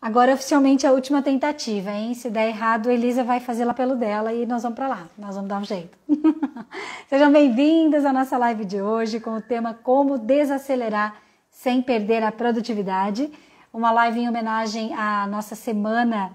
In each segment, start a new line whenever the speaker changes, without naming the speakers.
Agora, oficialmente, a última tentativa, hein? Se der errado, a Elisa vai fazer lá pelo dela e nós vamos para lá. Nós vamos dar um jeito. Sejam bem-vindas à nossa live de hoje com o tema Como Desacelerar Sem Perder a Produtividade. Uma live em homenagem à nossa semana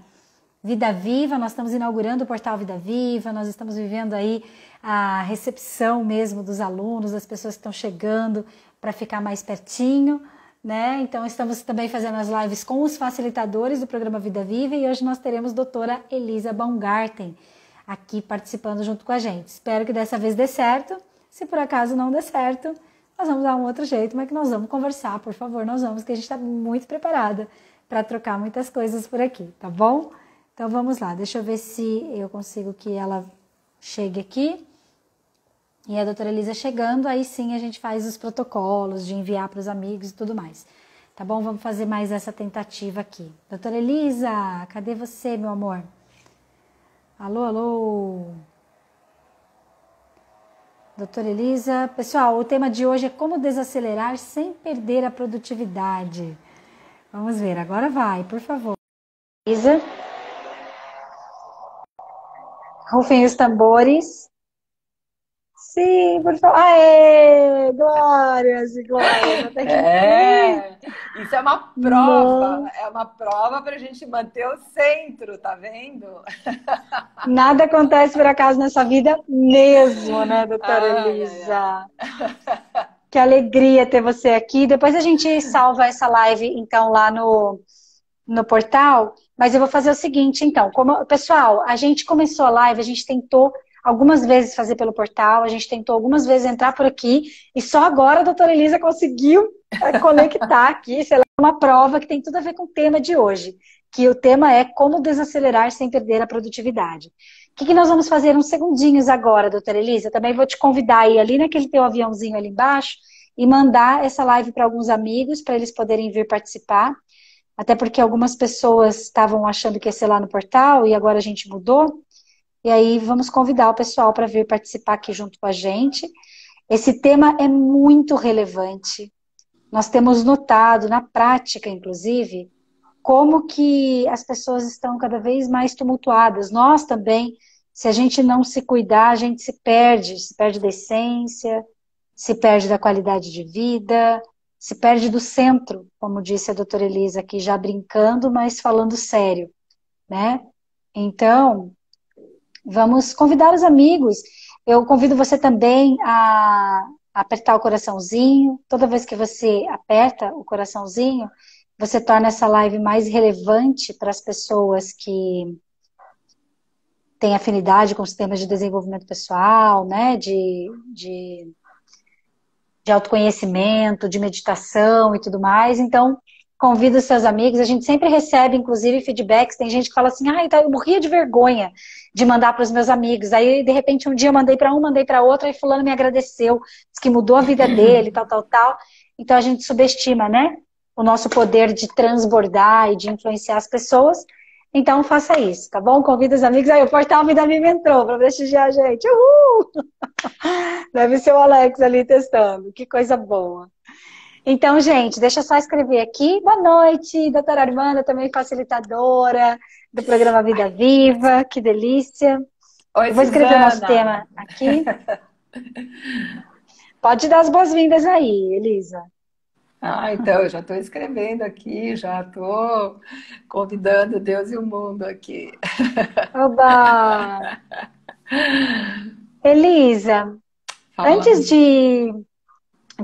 Vida Viva. Nós estamos inaugurando o portal Vida Viva, nós estamos vivendo aí a recepção mesmo dos alunos, das pessoas que estão chegando para ficar mais pertinho, né? Então estamos também fazendo as lives com os facilitadores do programa Vida Viva e hoje nós teremos a doutora Elisa Baumgarten aqui participando junto com a gente. Espero que dessa vez dê certo. Se por acaso não der certo, nós vamos dar um outro jeito, mas que nós vamos conversar, por favor, nós vamos, que a gente está muito preparada para trocar muitas coisas por aqui, tá bom? Então vamos lá, deixa eu ver se eu consigo que ela chegue aqui. E a doutora Elisa chegando, aí sim a gente faz os protocolos de enviar para os amigos e tudo mais. Tá bom? Vamos fazer mais essa tentativa aqui. Doutora Elisa, cadê você, meu amor? Alô, alô? Doutora Elisa, pessoal, o tema de hoje é como desacelerar sem perder a produtividade. Vamos ver, agora vai, por favor. Elisa. Rufem os tambores. Sim, por favor. Aê! Glórias e glórias. Até que
Isso é uma prova para a gente manter o centro, tá vendo?
Nada acontece por acaso nessa vida mesmo, né, doutora Elisa? Que alegria ter você aqui. Depois a gente salva essa live, então, lá no portal, mas eu vou fazer o seguinte, então, pessoal, a gente começou a live, a gente tentou algumas vezes fazer pelo portal, a gente tentou algumas vezes entrar por aqui, e só agora a doutora Elisa conseguiu conectar aqui, sei lá, uma prova que tem tudo a ver com o tema de hoje, que o tema é como desacelerar sem perder a produtividade. O que nós vamos fazer uns segundinhos agora, doutora Elisa? Também vou te convidar a ir ali naquele teu aviãozinho ali embaixo e mandar essa live para alguns amigos, para eles poderem vir participar. Até porque algumas pessoas estavam achando que ia ser lá no portal e agora a gente mudou. E aí vamos convidar o pessoal para vir participar aqui junto com a gente. Esse tema é muito relevante. Nós temos notado, na prática, inclusive, como que as pessoas estão cada vez mais tumultuadas. Nós também, se a gente não se cuidar, a gente se perde da essência, se perde da qualidade de vida, se perde do centro, como disse a doutora Elisa aqui, já brincando, mas falando sério, né? Então, vamos convidar os amigos. Eu convido você também a apertar o coraçãozinho. Toda vez que você aperta o coraçãozinho, você torna essa live mais relevante para as pessoas que têm afinidade com os temas de desenvolvimento pessoal, né? De autoconhecimento, de meditação e tudo mais. Então, convido os seus amigos. A gente sempre recebe, inclusive, feedbacks. Tem gente que fala assim, eu morria de vergonha de mandar para os meus amigos. Aí, de repente, um dia eu mandei para um, mandei para outro, aí fulano me agradeceu, disse que mudou a vida dele, tal, tal, tal. Então, a gente subestima, né? O nosso poder de transbordar e de influenciar as pessoas. Então, faça isso, tá bom? Convida os amigos. Aí, o portal Vida Viva entrou para prestigiar a gente. Uhul! Deve ser o Alex ali testando. Que coisa boa. Então, gente, deixa eu só escrever aqui. Boa noite, doutora Armanda, também facilitadora do programa Vida Viva. Que delícia.
Oi,
eu vou escrever o nosso
Suzana.
tema aqui. Pode dar as boas-vindas aí, Elisa.
Então, eu já estou escrevendo aqui, já estou convidando Deus e o mundo aqui.
Oba! Elisa, antes de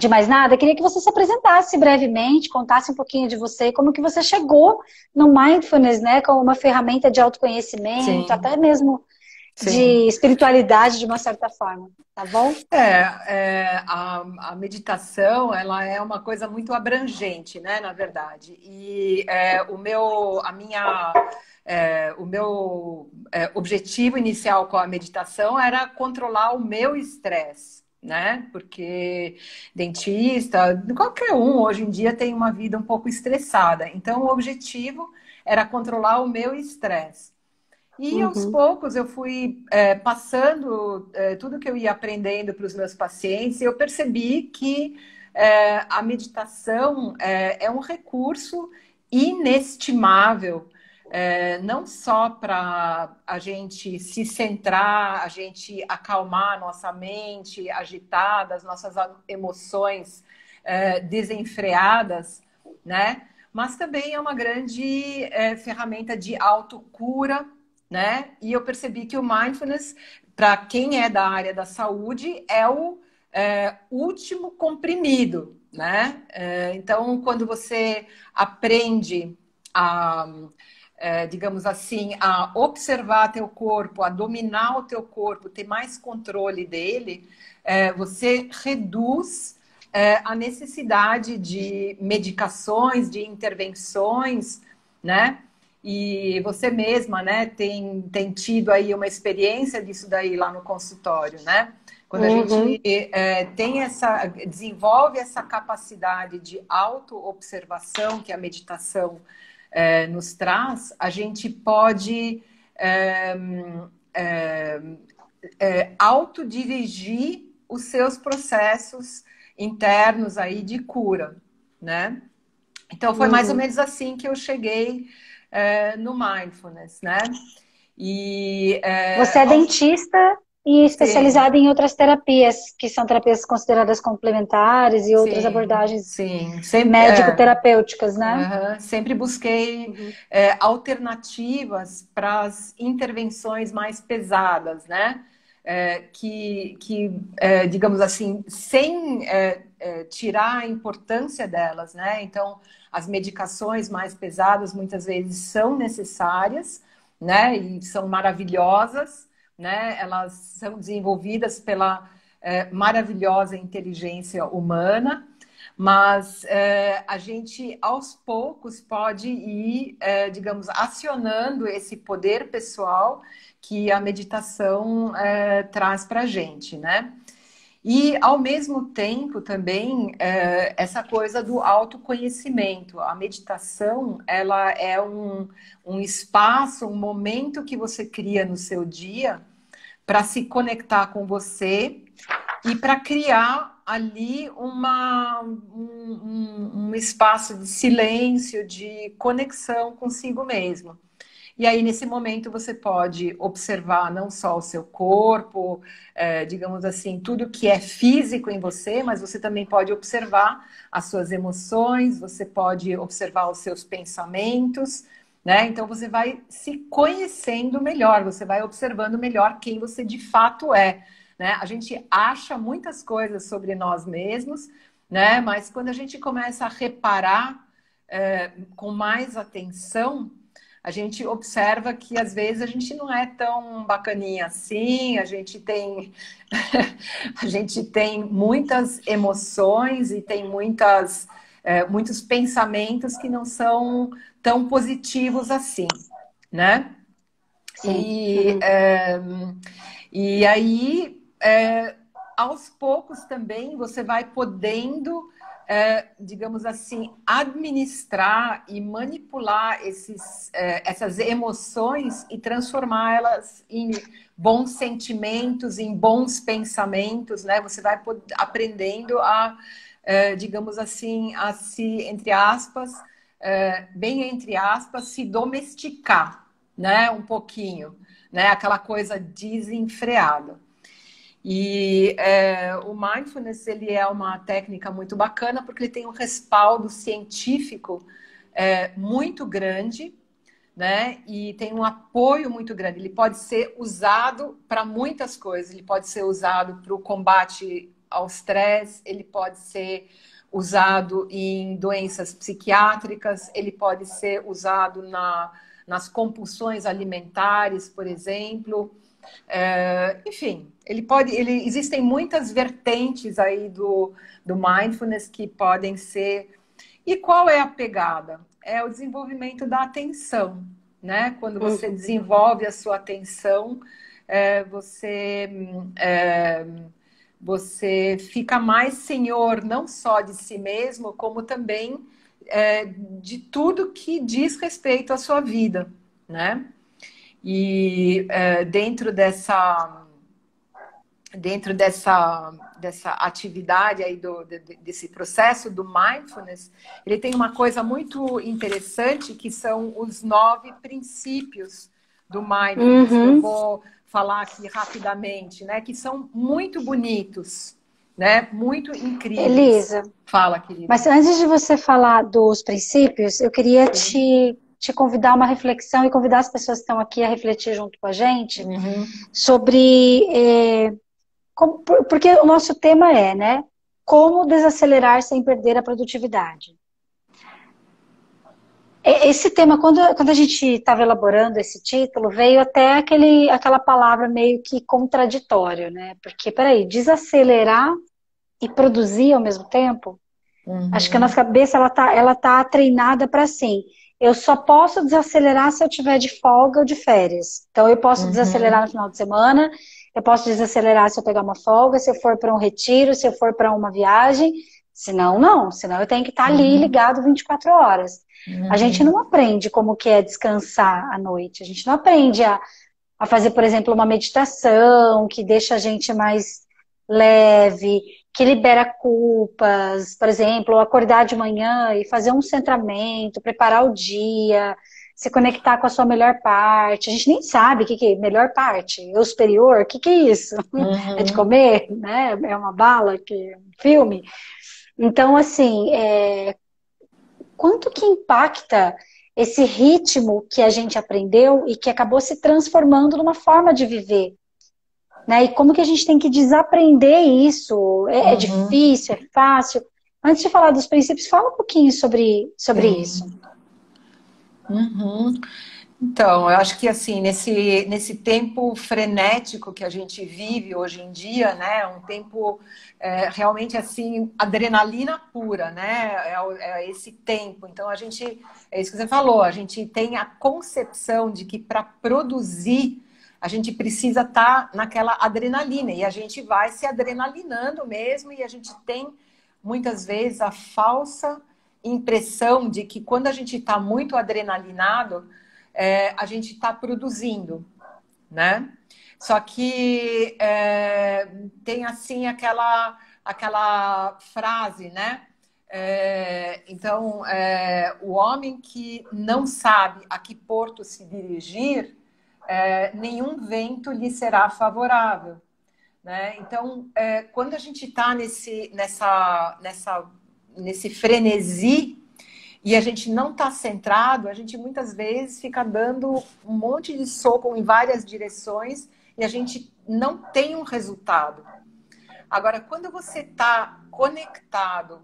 mais nada, eu queria que você se apresentasse brevemente, contasse um pouquinho de você, como que você chegou no Mindfulness, né, como uma ferramenta de autoconhecimento,
Sim.
até mesmo de espiritualidade de uma certa forma, tá bom?
A meditação, ela é uma coisa muito abrangente, né, na verdade. E o meu objetivo inicial com a meditação era controlar o meu estresse, né? Porque dentista, qualquer um hoje em dia tem uma vida um pouco estressada. Então, o objetivo era controlar o meu estresse. E aos poucos eu fui passando tudo que eu ia aprendendo para os meus pacientes e eu percebi que a meditação é um recurso inestimável, não só para a gente se centrar, a gente acalmar a nossa mente agitada, as nossas emoções desenfreadas, né? Mas também é uma grande ferramenta de autocura, né? E eu percebi que o mindfulness, para quem é da área da saúde, é o último comprimido, né? Então, quando você aprende a, digamos assim, a observar teu corpo, a dominar o teu corpo, ter mais controle dele, você reduz a necessidade de medicações, de intervenções, né? E você mesma, né, tem tido aí uma experiência disso daí lá no consultório, né? Quando a gente desenvolve essa capacidade de auto-observação que a meditação nos traz, a gente pode autodirigir os seus processos internos aí de cura, né? Então foi mais ou menos assim que eu cheguei no mindfulness, né?
E você é dentista e especializada em outras terapias, que são terapias consideradas complementares e outras abordagens médico-terapêuticas, né?
Sempre busquei alternativas para as intervenções mais pesadas, né? Digamos assim, sem tirar a importância delas, né? Então, as medicações mais pesadas muitas vezes são necessárias, né? E são maravilhosas, né? Elas são desenvolvidas pela maravilhosa inteligência humana, mas a gente aos poucos pode ir, digamos, acionando esse poder pessoal que a meditação traz para a gente, né? E, ao mesmo tempo, também, essa coisa do autoconhecimento. A meditação, ela é um espaço, um momento que você cria no seu dia para se conectar com você e para criar ali um espaço de silêncio, de conexão consigo mesmo. E aí, nesse momento, você pode observar não só o seu corpo, digamos assim, tudo que é físico em você, mas você também pode observar as suas emoções, você pode observar os seus pensamentos, né? Então, você vai se conhecendo melhor, você vai observando melhor quem você de fato é, né? A gente acha muitas coisas sobre nós mesmos, né? Mas quando a gente começa a reparar com mais atenção, a gente observa que às vezes a gente não é tão bacaninha assim, a gente tem a gente tem muitas emoções e tem muitos pensamentos que não são tão positivos assim, né? E aí, aos poucos também, você vai podendo, digamos assim, administrar e manipular essas emoções e transformá-las em bons sentimentos, em bons pensamentos, né? Você vai aprendendo a, digamos assim, a se, entre aspas, bem entre aspas, se domesticar, né? Um pouquinho, né? Aquela coisa desenfreada. E o mindfulness, ele é uma técnica muito bacana porque ele tem um respaldo científico muito grande, né? E tem um apoio muito grande. Ele pode ser usado para muitas coisas. Ele pode ser usado para o combate ao estresse, ele pode ser usado em doenças psiquiátricas, ele pode ser usado nas compulsões alimentares, por exemplo. Enfim, existem muitas vertentes aí do mindfulness que podem ser. E qual é a pegada? É o desenvolvimento da atenção, né? Quando você desenvolve a sua atenção, você fica mais senhor não só de si mesmo, como também de tudo que diz respeito à sua vida, né? E dentro dentro dessa atividade aí desse processo do mindfulness, ele tem uma coisa muito interessante que são os 9 princípios do mindfulness, que eu vou falar aqui rapidamente, né? Que são muito bonitos, né? Muito incríveis.
Elisa,
fala, querida.
Mas antes de você falar dos princípios, eu queria te convidar a uma reflexão e convidar as pessoas que estão aqui a refletir junto com a gente sobre... porque o nosso tema é, né? Como desacelerar sem perder a produtividade. Esse tema, quando a gente estava elaborando esse título, veio até aquela palavra meio que contraditório, né? Porque, peraí, desacelerar e produzir ao mesmo tempo? Acho que a nossa cabeça, ela tá treinada para assim, eu só posso desacelerar se eu tiver de folga ou de férias. Então, eu posso desacelerar no final de semana, eu posso desacelerar se eu pegar uma folga, se eu for para um retiro, se eu for para uma viagem. Senão, não. Senão, eu tenho que estar ali ligado 24 horas. A gente não aprende como que é descansar à noite. A gente não aprende a fazer, por exemplo, uma meditação que deixa a gente mais leve, que libera culpas, por exemplo, acordar de manhã e fazer um centramento, preparar o dia, se conectar com a sua melhor parte. A gente nem sabe o que é melhor parte, eu superior, o que é isso? É de comer, né? É uma bala, que é um filme. Então, assim, quanto que impacta esse ritmo que a gente aprendeu e que acabou se transformando numa forma de viver? Né? E como que a gente tem que desaprender isso? É difícil, é fácil? Antes de falar dos princípios, fala um pouquinho sobre isso.
Então, eu acho que assim, nesse tempo frenético que a gente vive hoje em dia, né? Um tempo realmente assim, adrenalina pura, né? É esse tempo. Então, é isso que você falou, a gente tem a concepção de que para produzir a gente precisa estar naquela adrenalina, e a gente vai se adrenalinando mesmo, e a gente tem muitas vezes a falsa impressão de que quando a gente está muito adrenalinado, a gente está produzindo, né? Só que tem assim aquela frase, né? Então, o homem que não sabe a que porto se dirigir, nenhum vento lhe será favorável, né? Então, quando a gente está nesse frenesi e a gente não está centrado, a gente muitas vezes fica dando um monte de soco em várias direções e a gente não tem um resultado. Agora, quando você está conectado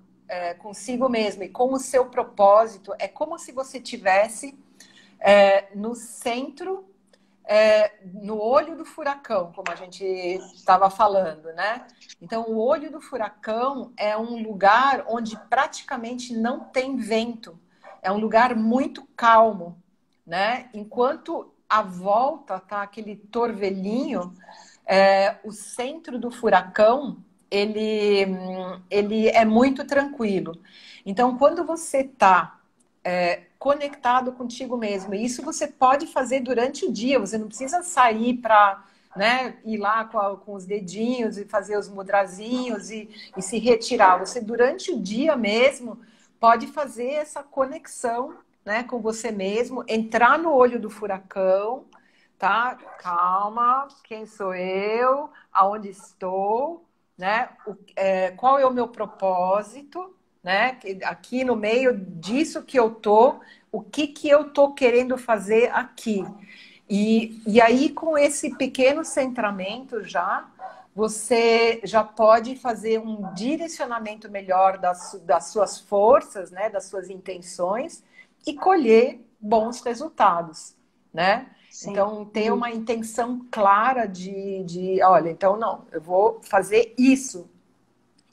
consigo mesmo e com o seu propósito, é como se você tivesse no centro, no olho do furacão, como a gente estava falando, né? Então, o olho do furacão é um lugar onde praticamente não tem vento. É um lugar muito calmo, né? Enquanto à volta tá aquele torvelinho, o centro do furacão, ele é muito tranquilo. Então, quando você está conectado contigo mesmo, e isso você pode fazer durante o dia, você não precisa sair para ir lá com os dedinhos e fazer os mudrazinhos e se retirar. Você, durante o dia mesmo, pode fazer essa conexão, né, com você mesmo, entrar no olho do furacão, tá? Calma, quem sou eu? Aonde estou? Né? Qual é o meu propósito? Né? Aqui no meio disso que eu tô, o que eu tô querendo fazer aqui? E aí, com esse pequeno centramento você já pode fazer um direcionamento melhor das suas forças, né? Das suas intenções, e colher bons resultados, né? Sim. Então, ter uma intenção clara olha, então não, eu vou fazer isso.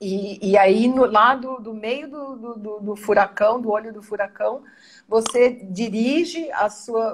E aí, lá do meio do furacão, do olho do furacão, você dirige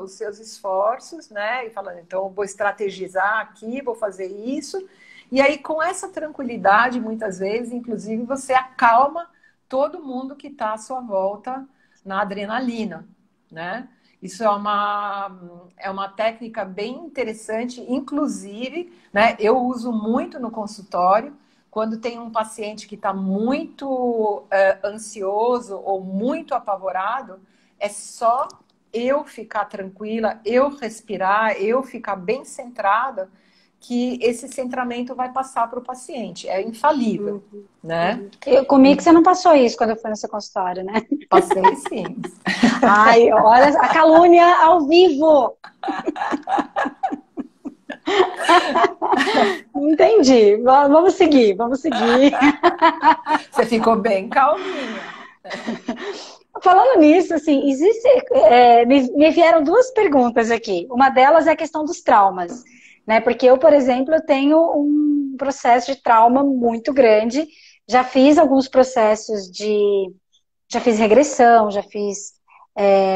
os seus esforços, né? E falando, então, eu vou estrategizar aqui, vou fazer isso. E aí, com essa tranquilidade, muitas vezes, inclusive, você acalma todo mundo que está à sua volta na adrenalina, né? Isso é uma técnica bem interessante, inclusive, né, eu uso muito no consultório, quando tem um paciente que está muito ansioso ou muito apavorado, é só eu ficar tranquila, eu respirar, eu ficar bem centrada, que esse centramento vai passar para o paciente. É infalível,
Uhum,
né?
uhum. Comigo você não passou isso quando eu fui no seu consultório, né?
Passei sim.
Ai, olha a calúnia ao vivo! Entendi. Vamos seguir, vamos seguir.
Você ficou bem calminha.
Falando nisso, assim, me vieram duas perguntas aqui. Uma delas é a questão dos traumas, né? Porque eu, por exemplo, eu tenho um processo de trauma muito grande. Já fiz alguns processos já fiz regressão, já fiz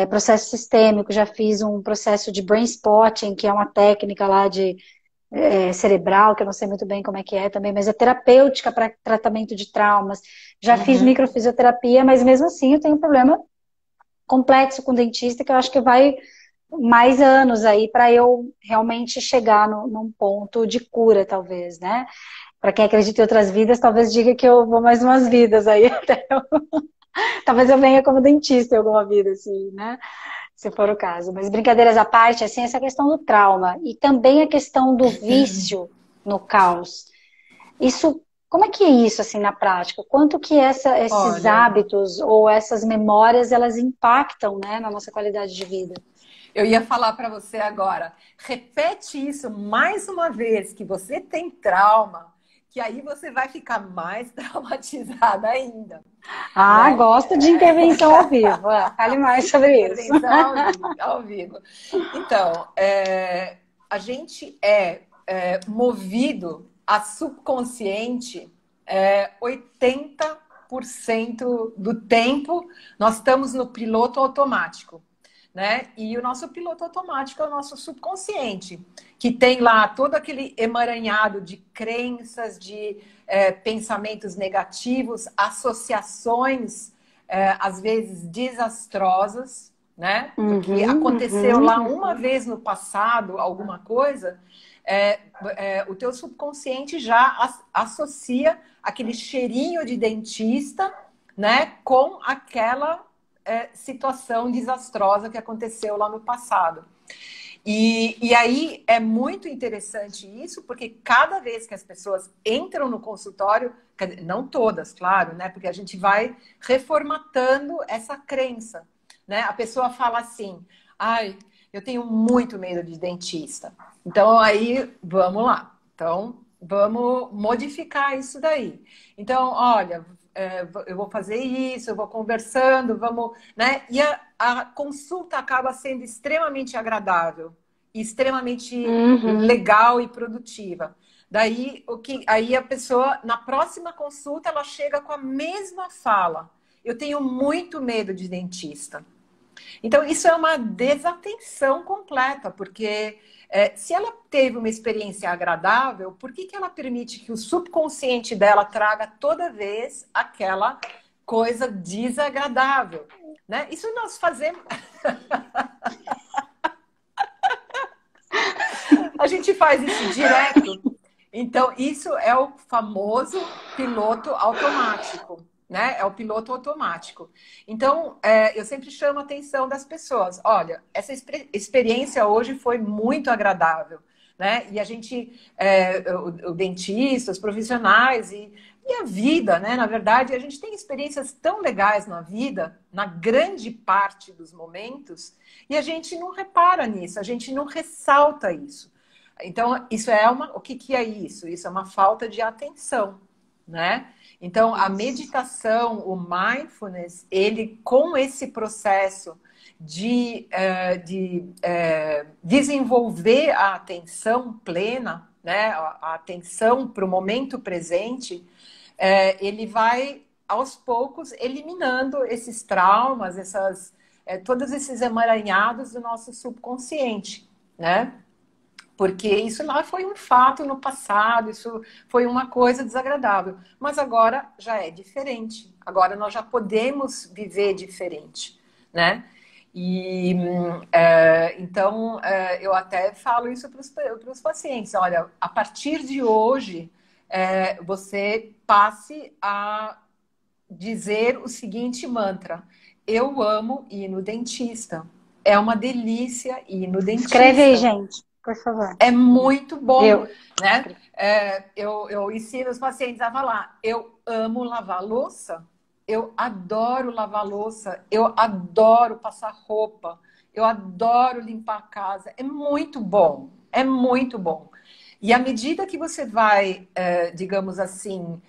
processo sistêmico, já fiz um processo de brain spotting, que é uma técnica lá de cerebral, que eu não sei muito bem como é que é também, mas é terapêutica para tratamento de traumas. Já fiz
Uhum.
microfisioterapia, mas mesmo assim eu tenho um problema complexo com o dentista que eu acho que vai mais anos aí para eu realmente chegar num ponto de cura, talvez, né? Para quem acredita em outras vidas, talvez diga que eu vou mais umas vidas aí até talvez eu venha como dentista em alguma vida, assim, né? Se for o caso. Mas brincadeiras à parte, assim, essa questão do trauma e também a questão do vício no caos. Isso, como é que é isso, assim, na prática? Quanto que esses
Olha,
hábitos ou essas memórias, elas impactam, né, na nossa qualidade de vida?
eu ia falar para você agora. Repete isso mais uma vez, que você tem trauma, que aí você vai ficar mais traumatizada ainda,
Ah,
né?
gosto de intervenção ao vivo. Fale mais sobre isso.
Intervenção ao vivo. Então, a gente é movido a subconsciente 80% do tempo, nós estamos no piloto automático. Né? E o nosso piloto automático é o nosso subconsciente, que tem lá todo aquele emaranhado de crenças, de pensamentos negativos, associações, às vezes desastrosas, né? Porque
Uhum,
aconteceu
uhum,
lá uma
uhum.
vez no passado alguma coisa, o teu subconsciente já associa aquele cheirinho de dentista, né, com aquela situação desastrosa que aconteceu lá no passado. E aí é muito interessante isso, porque cada vez que as pessoas entram no consultório, não todas, claro, né? Porque a gente vai reformatando essa crença, né? A pessoa fala assim, ai, eu tenho muito medo de dentista. Então aí, vamos lá. Então, vamos modificar isso daí. Então, olha, eu vou fazer isso, eu vou conversando, vamos, né? E a consulta acaba sendo extremamente agradável, extremamente
Uhum.
legal e produtiva. Daí, aí a pessoa, na próxima consulta, ela chega com a mesma fala. Eu tenho muito medo de dentista. Então, isso é uma desatenção completa, porque se ela teve uma experiência agradável, por que ela permite que o subconsciente dela traga toda vez aquela coisa desagradável? Né? Isso nós fazemos. A gente faz isso direto. Então, isso é o famoso piloto automático, né? É o piloto automático. Então, eu sempre chamo a atenção das pessoas. Olha, essa experiência hoje foi muito agradável, né? E a gente, o dentista, os profissionais e a vida, né? Na verdade, a gente tem experiências tão legais na vida, na grande parte dos momentos, e a gente não repara nisso, a gente não ressalta isso. Então, isso é o que é isso? Isso é uma falta de atenção, né? Então, a
Isso.
meditação, o mindfulness, ele com esse processo de desenvolver a atenção plena, né? A atenção para o momento presente, ele vai aos poucos eliminando esses traumas, todos esses emaranhados do nosso subconsciente, né? Porque isso lá foi um fato no passado, isso foi uma coisa desagradável. Mas agora já é diferente. Agora nós já podemos viver diferente, né? Então, eu até falo isso para os pacientes. Olha, a partir de hoje, você passe a dizer o seguinte mantra: eu amo ir no dentista. É uma delícia ir no
Escreve aí,
dentista.
gente, por favor.
É muito bom,
Eu.
né? Eu ensino os pacientes a falar: eu amo lavar louça, eu adoro lavar louça, eu adoro passar roupa, eu adoro limpar a casa. É muito bom, é muito bom. E à medida que você vai, digamos assim,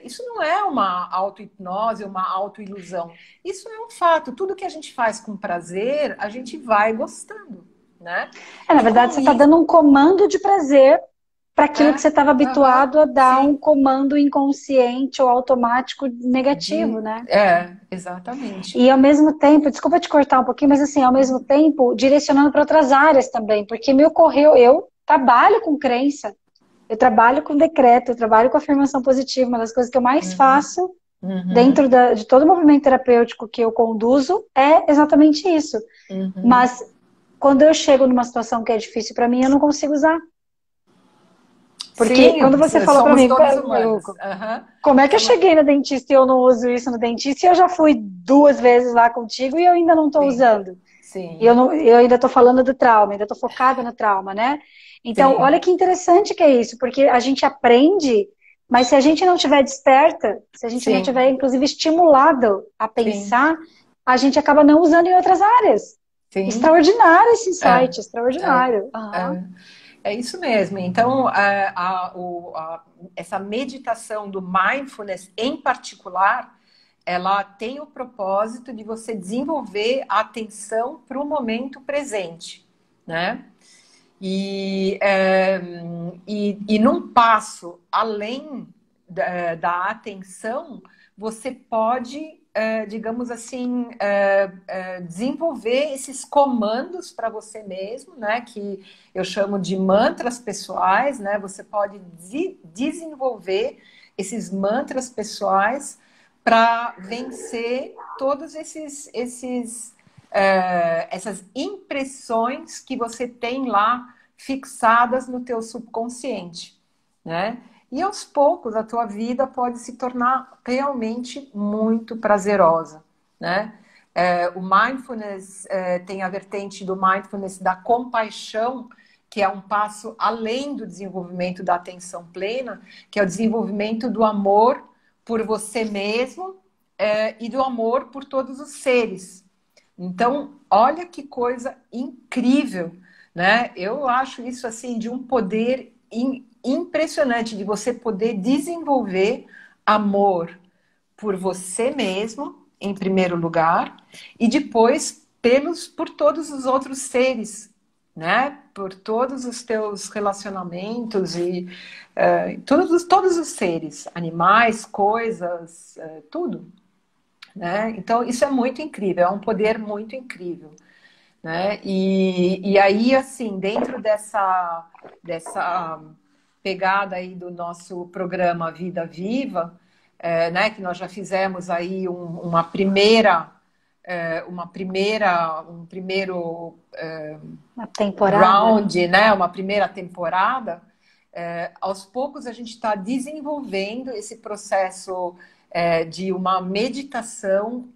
isso não é uma auto-hipnose, uma auto-ilusão. Isso é um fato. Tudo que a gente faz com prazer, a gente vai gostando, né?
Na
E
verdade,
com
você está
isso,
dando um comando de prazer para aquilo que você estava
aham,
habituado a dar um
sim,
comando inconsciente ou automático negativo, né?
exatamente.
E ao mesmo tempo, desculpa te cortar um pouquinho, mas assim, ao mesmo tempo, direcionando para outras áreas também, porque me ocorreu, eu trabalho com crença, eu trabalho com decreto, eu trabalho com afirmação positiva, uma das coisas que eu mais
Uhum,
faço
uhum,
dentro de todo o movimento terapêutico que eu conduzo é exatamente isso.
uhum.
Mas quando eu chego numa situação que é difícil para mim, eu não consigo usar. Porque quando
Sim,
você falou para
somos
mim,
todos humanos. Aham.
como é que eu
Somos...
cheguei na dentista e eu não uso isso no dentista e eu já fui 2 vezes lá contigo e eu ainda não estou
Sim,
usando? E
sim,
eu ainda estou falando do trauma, ainda estou focada no trauma, né? Então, olha
sim,
que interessante que é isso, porque a gente aprende, mas se a gente não estiver desperta, se a gente não
sim,
tiver, inclusive, estimulado a
sim,
pensar, a gente acaba não usando em outras áreas.
sim.
Extraordinário esse
É,
insight,
é,
extraordinário. Aham.
é. É isso mesmo. Então, essa meditação do mindfulness, em particular, ela tem o propósito de você desenvolver a atenção para o momento presente, né? E, num passo além da atenção, você pode, digamos assim, desenvolver esses comandos para você mesmo, né? Que eu chamo de mantras pessoais, né? Você pode desenvolver esses mantras pessoais para vencer todos essas impressões que você tem lá fixadas no teu subconsciente, né? E aos poucos a tua vida pode se tornar realmente muito prazerosa, né? O mindfulness tem a vertente do mindfulness da compaixão, que é um passo além do desenvolvimento da atenção plena, que é o desenvolvimento do amor por você mesmo e do amor por todos os seres. Então, olha que coisa incrível, né? Eu acho isso assim de um poder impressionante de você poder desenvolver amor por você mesmo, em primeiro lugar, e depois por todos os outros seres, né? Por todos os teus relacionamentos e todos os seres, animais, coisas, tudo, né? Então, isso é muito incrível, é um poder muito incrível, né? E aí, assim, dentro dessa pegada aí do nosso programa Vida Viva, né, que nós já fizemos aí um primeiro
Uma temporada.
round, né, uma primeira temporada, aos poucos a gente está desenvolvendo esse processo de uma meditação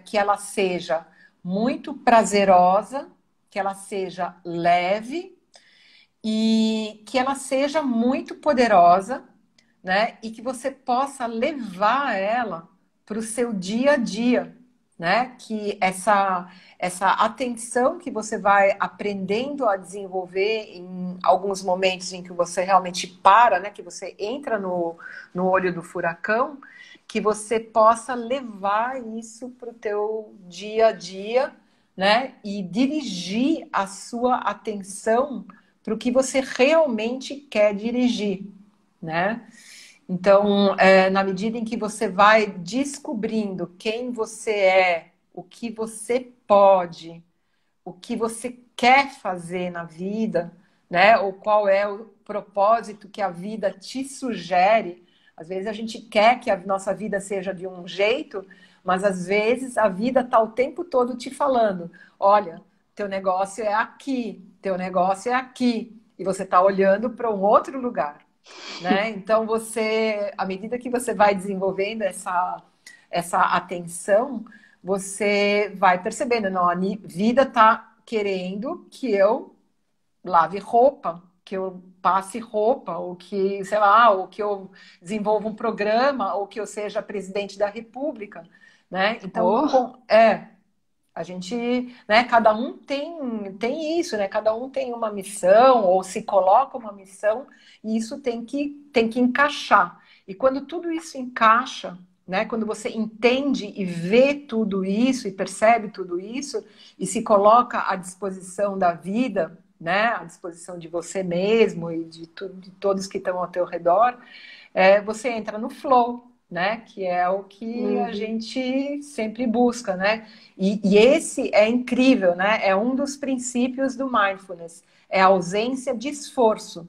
que ela seja muito prazerosa, que ela seja leve e que ela seja muito poderosa, né? E que você possa levar ela para o seu dia a dia, né? Que essa atenção que você vai aprendendo a desenvolver em alguns momentos em que você realmente para, né? Que você entra no olho do furacão, que você possa levar isso para o teu dia a dia, né? E dirigir a sua atenção para o que você realmente quer dirigir, né? Então, na medida em que você vai descobrindo quem você é, o que você pode, o que você quer fazer na vida, né? Ou qual é o propósito que a vida te sugere. Às vezes a gente quer que a nossa vida seja de um jeito, Mas às vezes a vida está o tempo todo te falando, olha, teu negócio é aqui, teu negócio é aqui, e você está olhando para um outro lugar, né? Então você, à medida que você vai desenvolvendo essa atenção, você vai percebendo, não, a vida está querendo que eu lave roupa, que eu passe roupa, ou que, sei lá, ou que eu desenvolva um programa, ou que eu seja presidente da República, né? Então,
Oh,
a gente, né, cada um tem isso, né? Cada um tem uma missão, ou se coloca uma missão, e isso tem que encaixar. E quando tudo isso encaixa, né, quando você entende e vê tudo isso e percebe tudo isso e se coloca à disposição da vida, né, à disposição de você mesmo e de todos que estão ao teu redor, você entra no flow, né, que é o que a
uhum.
gente sempre busca, né? E esse é incrível, né? É um dos princípios do mindfulness, é a ausência de esforço.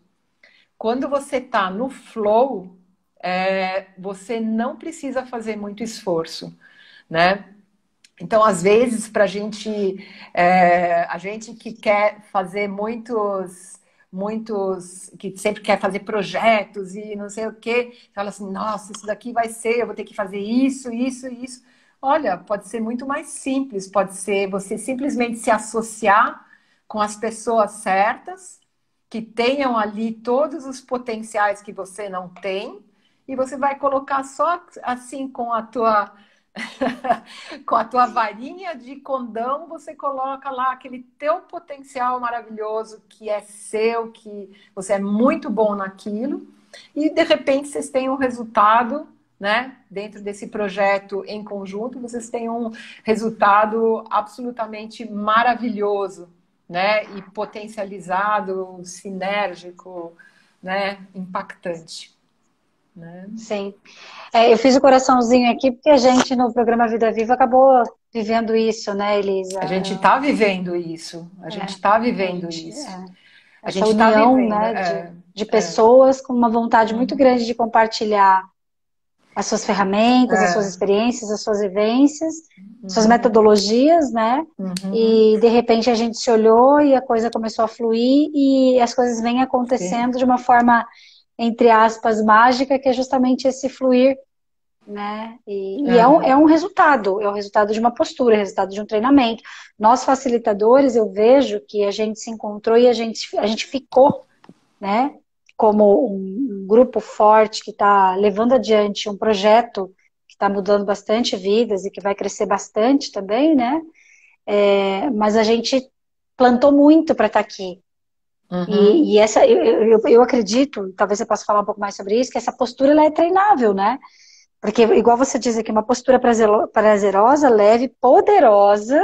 Quando você está no flow, você não precisa fazer muito esforço, né? Então, às vezes, a gente que quer fazer muitos, que sempre quer fazer projetos e não sei o quê, fala assim, nossa, isso daqui vai ser, eu vou ter que fazer isso, isso, isso. Olha, pode ser muito mais simples, pode ser você simplesmente se associar com as pessoas certas, que tenham ali todos os potenciais que você não tem, e você vai colocar só assim com a tua com a tua varinha de condão, você coloca lá aquele teu potencial maravilhoso que é seu, que você é muito bom naquilo, e de repente vocês têm um resultado, né? Dentro desse projeto em conjunto, vocês têm um resultado absolutamente maravilhoso, né? E potencializado, sinérgico, né? Impactante, né?
Sim. Eu fiz o coraçãozinho aqui porque a gente no programa Vida Viva acabou vivendo isso, né, Elisa?
A gente está vivendo isso. A gente está
A
vivendo
gente,
isso. A
essa
gente está
união,
vivendo.
né, de pessoas com uma vontade muito
Uhum,
grande de compartilhar as suas ferramentas, as suas
é,
experiências, as suas vivências, suas
uhum,
metodologias, né?
uhum,
E de repente a gente se olhou e a coisa começou a fluir e as coisas vêm
sim.
acontecendo de uma forma, entre aspas, mágica, que é justamente esse fluir, né? E
É,
é um resultado de uma postura, é um resultado de um treinamento. Nós facilitadores, eu vejo que a gente se encontrou e a gente ficou, né? Como um grupo forte que está levando adiante um projeto que está mudando bastante vidas e que vai crescer bastante também, né? Mas a gente plantou muito para estar aqui.
uhum,
E essa, eu acredito, talvez eu possa falar um pouco mais sobre isso, que essa postura ela é treinável, né? Porque, igual você diz aqui, uma postura prazerosa, leve, poderosa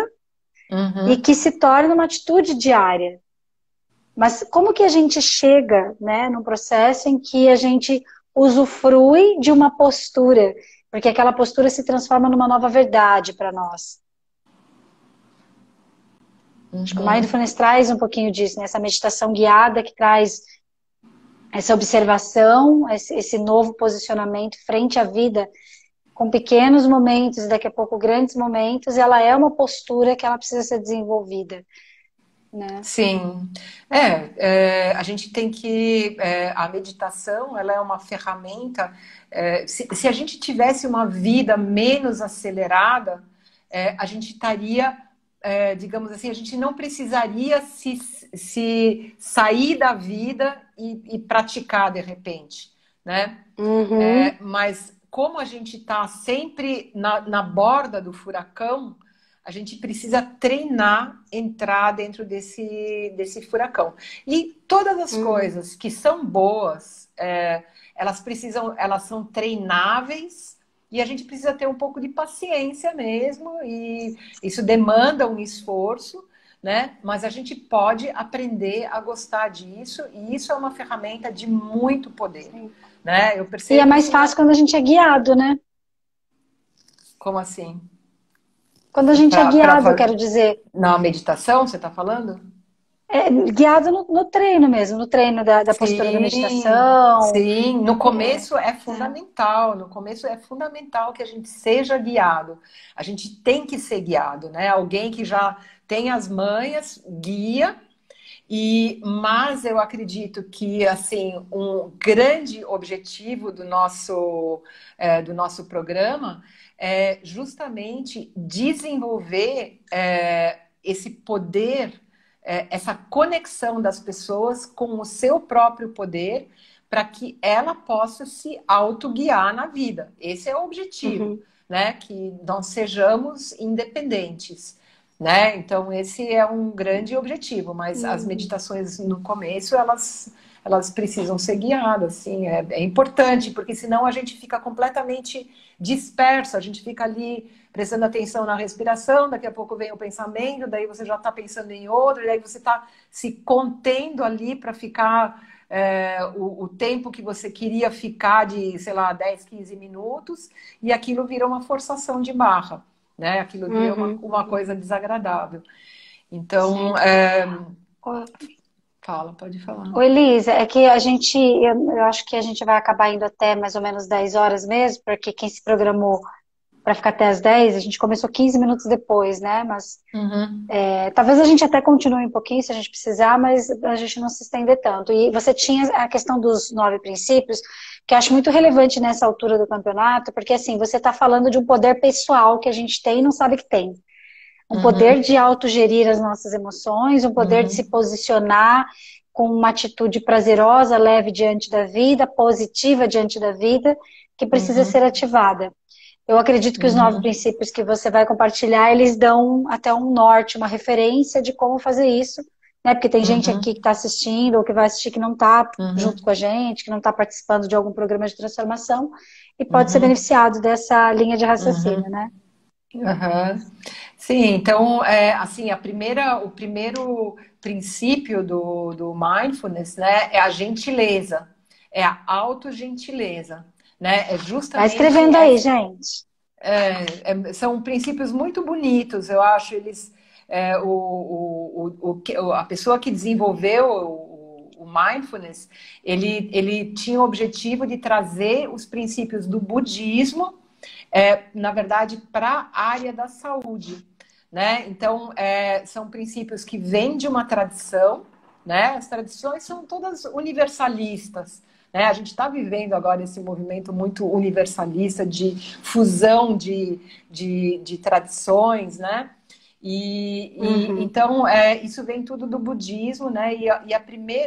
e
uhum.
que se torna uma atitude diária. Mas como que a gente chega, né, num processo em que a gente usufrui de uma postura? Porque aquela postura se transforma numa nova verdade para nós. Acho que o
Uhum.
Mindfulness traz um pouquinho disso, né? Essa meditação guiada que traz essa observação, esse novo posicionamento frente à vida, com pequenos momentos, daqui a pouco grandes momentos, ela é uma postura que ela precisa ser desenvolvida, né?
Sim, a gente tem que, a meditação, ela é uma ferramenta, se a gente tivesse uma vida menos acelerada, a gente estaria, digamos assim, a gente não precisaria se sair da vida e praticar de repente, né?
Uhum.
Mas como a gente está sempre na borda do furacão, a gente precisa treinar entrar dentro desse furacão. E todas as
Uhum.
coisas que são boas, elas são treináveis e a gente precisa ter um pouco de paciência mesmo, e isso demanda um esforço, né? Mas a gente pode aprender a gostar disso, e isso é uma ferramenta de muito poder,
Sim.
né? Eu
E é
percebo
mais
isso
fácil quando a gente é guiado, né?
como assim?
Quando a gente é guiado, eu
Para
quero dizer.
na meditação, você está falando?
Guiado no treino mesmo, no treino da postura da
Sim,
meditação.
sim. No
É,
começo é fundamental. No começo é fundamental que a gente seja guiado. A gente tem que ser guiado, né? Alguém que já tem as manhas, guia. Mas eu acredito que assim um grande objetivo do nosso programa é justamente desenvolver esse poder, essa conexão das pessoas com o seu próprio poder para que ela possa se autoguiar na vida. Esse é o objetivo,
uhum,
né? Que nós sejamos independentes. Né? Então, esse é um grande objetivo, mas as
uhum,
meditações no começo, elas precisam ser guiadas, assim, é importante, porque senão a gente fica completamente disperso, a gente fica ali prestando atenção na respiração, daqui a pouco vem o pensamento, daí você já está pensando em outro, daí você está se contendo ali para ficar o tempo que você queria ficar de, sei lá, 10, 15 minutos, e aquilo vira uma forçação de barra, né? Aquilo vira
uhum,
uma coisa desagradável. Então,
sim.
fala, pode falar.
Oi, Elisa, é que eu acho que a gente vai acabar indo até mais ou menos 10 horas mesmo, porque quem se programou para ficar até as 10, a gente começou 15 minutos depois, né? Mas
Uhum,
talvez a gente até continue um pouquinho se a gente precisar, mas a gente não se estender tanto. E você tinha a questão dos 9 princípios, que eu acho muito relevante nessa altura do campeonato, porque assim, você está falando de um poder pessoal que a gente tem e não sabe que tem. Um poder
uhum,
de autogerir as nossas emoções, um poder de se
uhum,
posicionar com uma atitude prazerosa, leve diante da vida, positiva diante da vida, que precisa ser
uhum,
ativada. Eu acredito que os 9
uhum,
princípios que você vai compartilhar, eles dão até um norte, uma referência de como fazer isso, né? Porque tem gente aqui que
uhum,
está assistindo ou que vai assistir que não está junto com
uhum,
a gente, que não está participando de algum programa de transformação e pode ser
uhum,
beneficiado dessa linha de raciocínio,
uhum,
né?
uhum. Sim, então, assim, o primeiro princípio do mindfulness, né, é a gentileza, é a autogentileza, né? É
Vai
justamente
escrevendo aí, gente.
são princípios muito bonitos, eu acho. Eles, a pessoa que desenvolveu o mindfulness, ele tinha o objetivo de trazer os princípios do budismo, na verdade, para a área da saúde, né? Então, são princípios que vêm de uma tradição, né? As tradições são todas universalistas, né? A gente está vivendo agora esse movimento muito universalista de fusão de tradições, né?
Uhum.
Então, isso vem tudo do budismo, né?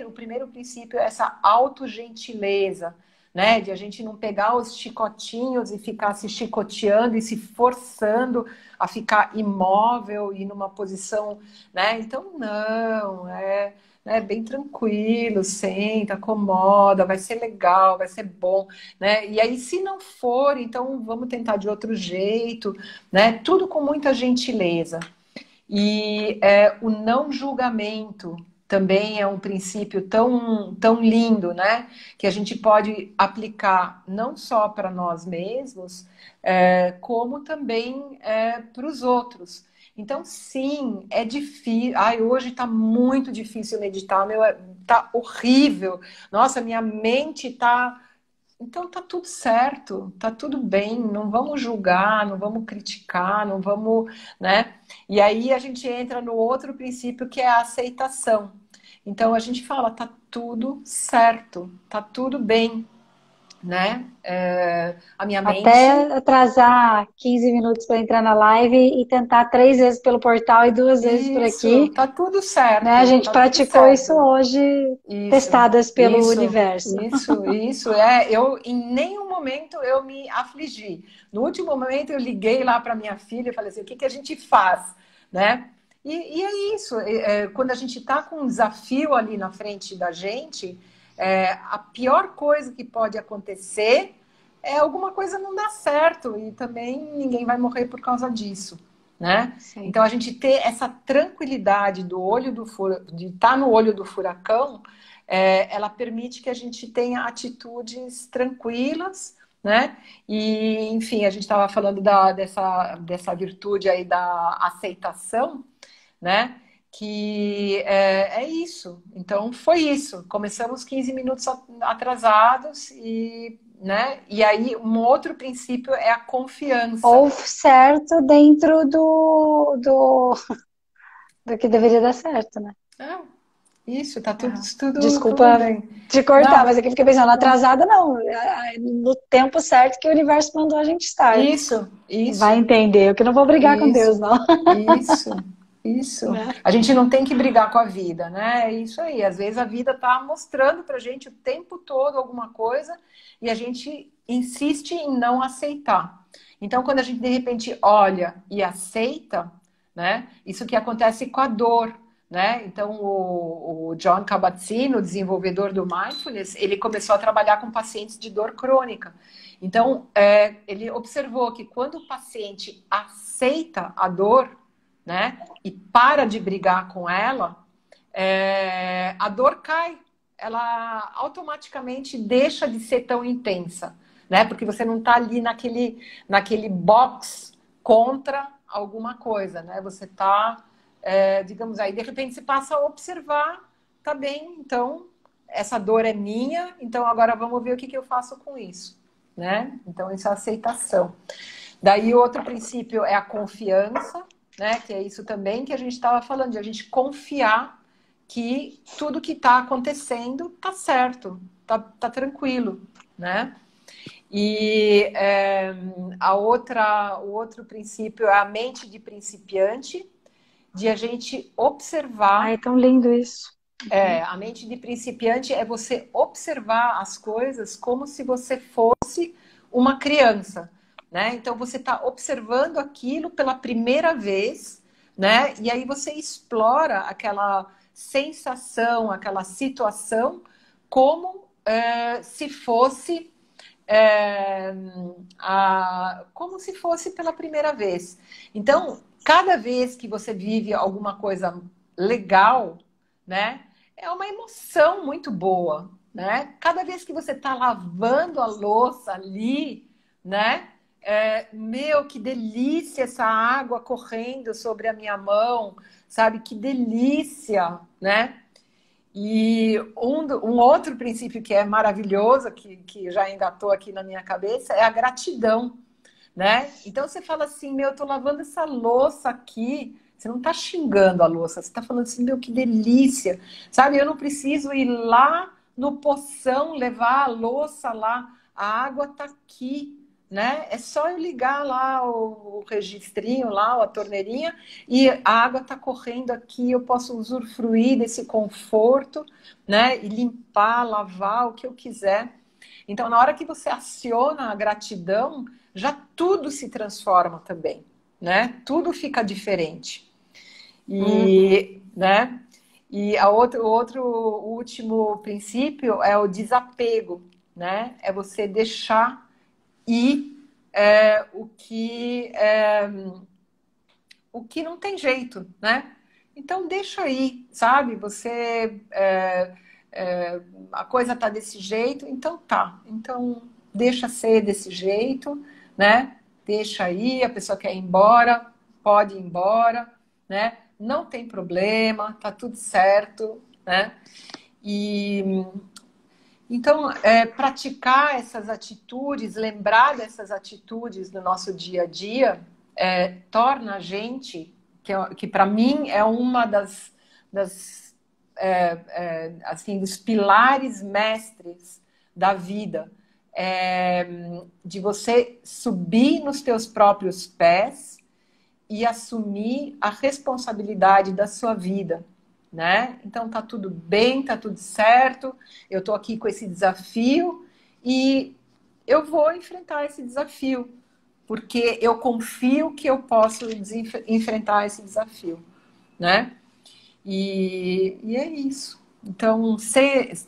O primeiro princípio é essa autogentileza, né? De a gente não pegar os chicotinhos e ficar se chicoteando e se forçando a ficar imóvel e numa posição, né? Então, não, né, bem tranquilo, senta, acomoda, vai ser legal, vai ser bom, né? E aí, se não for, então vamos tentar de outro jeito, né? Tudo com muita gentileza. O não julgamento também é um princípio tão lindo, né? Que a gente pode aplicar não só para nós mesmos, como também para os outros. Então, sim, é difícil. Ai, hoje está muito difícil meditar, meu, tá horrível. Nossa, minha mente está. Então tá tudo certo, tá tudo bem, não vamos julgar, não vamos criticar, não vamos, né? E aí a gente entra no outro princípio que é a aceitação. Então a gente fala, tá tudo certo, tá tudo bem, né? A minha mente,
Até atrasar 15 minutos para entrar na live e tentar 3 vezes pelo portal e 2 vezes por
isso,
aqui, né? A gente
tá tudo
praticou isso
certo.
hoje,
Isso,
testadas pelo universo.
isso. Eu em nenhum momento eu me afligi. No último momento eu liguei lá para minha filha e falei assim, o que que a gente faz, né? E é isso. Quando a gente está com um desafio ali na frente da gente, a pior coisa que pode acontecer é alguma coisa não dar certo e também ninguém vai morrer por causa disso, né?
Sim.
Então a gente ter essa tranquilidade de estar no olho do furacão, ela permite que a gente tenha atitudes tranquilas, né? E, enfim, a gente estava falando dessa virtude aí da aceitação, né? que é isso. Então, foi isso. Começamos 15 minutos atrasados e, né? E aí, um outro princípio é a confiança.
Ou certo dentro do que deveria dar certo, né?
Ah, isso, tá
Ah,
tudo
desculpa
bem.
te cortar,
Não,
mas aqui eu fiquei pensando, atrasada não, no tempo certo que o universo mandou a gente estar. Vai
isso.
entender, eu que não vou brigar com Deus,
Isso,
não.
isso, isso.
Né?
A gente não tem que brigar com a vida, né? É isso aí. Às vezes a vida tá mostrando pra gente o tempo todo alguma coisa e a gente insiste em não aceitar. Então, quando a gente de repente olha e aceita, né? Isso que acontece com a dor, né? Então, o John Kabat-Zinn, o desenvolvedor do Mindfulness, ele começou a trabalhar com pacientes de dor crônica. Então, ele observou que quando o paciente aceita a dor, né, e para de brigar com ela, a dor cai. Ela automaticamente deixa de ser tão intensa, né? Porque você não está ali naquele box contra alguma coisa, né? Você está, digamos aí, de repente você passa a observar, tá bem, então essa dor é minha, então agora vamos ver o que eu faço com isso, né? Então isso é aceitação. Daí outro princípio é a confiança, né? Que é isso também que a gente estava falando, de a gente confiar que tudo que está acontecendo tá certo, tá tranquilo, né? E o outro princípio é a mente de principiante, de a gente observar.
Ai, é tão lindo isso.
A mente de principiante é você observar as coisas como se você fosse uma criança, né? Então você está observando aquilo pela primeira vez, né? E aí você explora aquela sensação, aquela situação como se fosse como se fosse pela primeira vez. Então, cada vez que você vive alguma coisa legal, né? É uma emoção muito boa, né? Cada vez que você está lavando a louça ali, né? Meu, que delícia essa água correndo sobre a minha mão, sabe? Que delícia, né? E um outro princípio que é maravilhoso, que já engatou aqui na minha cabeça, é a gratidão, né? Então você fala assim, meu, eu tô lavando essa louça aqui. Você não tá xingando a louça, você tá falando assim, meu, que delícia. Sabe, eu não preciso ir lá no poção levar a louça lá. A água tá aqui, né? É só eu ligar lá o registrinho lá, a torneirinha, e a água tá correndo aqui, eu posso usufruir desse conforto, né? E limpar, lavar o que eu quiser. Então, na hora que você aciona a gratidão, já tudo se transforma também, né? Tudo fica diferente. Né? E o outro o último princípio é o desapego, né? É você deixar ir o que não tem jeito, né? Então deixa aí, sabe? A coisa tá desse jeito, então tá. Então deixa ser desse jeito, né? Deixa aí, a pessoa quer ir embora, pode ir embora, né? Não tem problema, tá tudo certo, né? E então praticar essas atitudes, lembrar dessas atitudes no nosso dia a dia, torna a gente, que para mim é uma das assim, dos pilares mestres da vida, de você subir nos teus próprios pés e assumir a responsabilidade da sua vida, né? Então tá tudo bem, tá tudo certo, eu tô aqui com esse desafio e eu vou enfrentar esse desafio, porque eu confio que eu posso enfrentar esse desafio, né? E é isso. Então,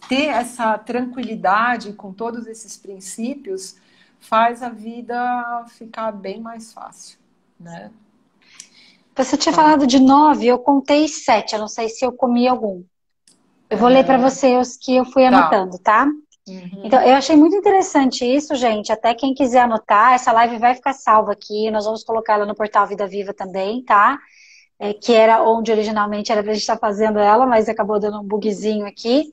ter essa tranquilidade com todos esses princípios faz a vida ficar bem mais fácil, né?
Você tinha
Tá.
falado de 9, eu contei 7, eu não sei se eu comi algum. Eu vou ler para você os que eu fui
Tá.
anotando, tá? Então,
Uhum.
eu achei muito interessante isso, gente. Até quem quiser anotar, essa live vai ficar salva aqui. Nós vamos colocar ela no portal Vida Viva também, tá? que era onde originalmente era para a gente estar fazendo ela, mas acabou dando um bugzinho aqui.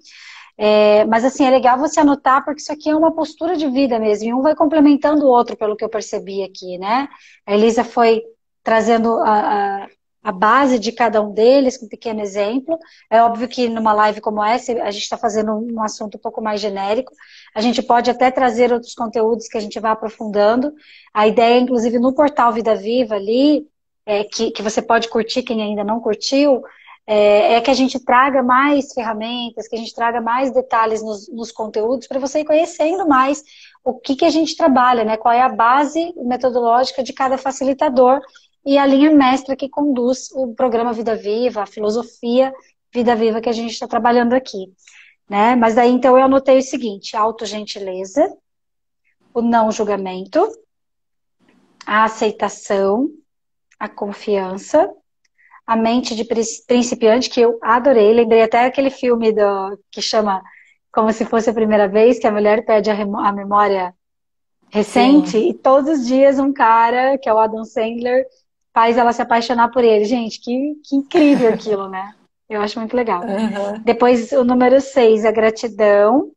Mas assim, é legal você anotar, porque isso aqui é uma postura de vida mesmo, e um vai complementando o outro, pelo que eu percebi aqui, né? A Elisa foi trazendo a base de cada um deles, com um pequeno exemplo. É óbvio que numa live como essa, a gente está fazendo um assunto um pouco mais genérico. A gente pode até trazer outros conteúdos que a gente vai aprofundando. A ideia, inclusive, no portal Vida Viva ali, que você pode curtir, quem ainda não curtiu, que a gente traga mais ferramentas, que a gente traga mais detalhes nos conteúdos para você ir conhecendo mais o que a gente trabalha, né? Qual é a base metodológica de cada facilitador e a linha mestra que conduz o programa Vida Viva, a filosofia Vida Viva que a gente está trabalhando aqui, né? Mas daí então eu anotei o seguinte: a autogentileza, o não julgamento, a aceitação, a confiança, a mente de principiante, que eu adorei. Lembrei até aquele filme que chama Como Se Fosse a Primeira Vez, que a mulher perde a memória recente,
Sim.
e todos os dias um cara, que é o Adam Sandler, faz ela se apaixonar por ele. Gente, que incrível aquilo, né? Eu acho muito legal.
Uhum.
Depois, o número 6, a gratidão.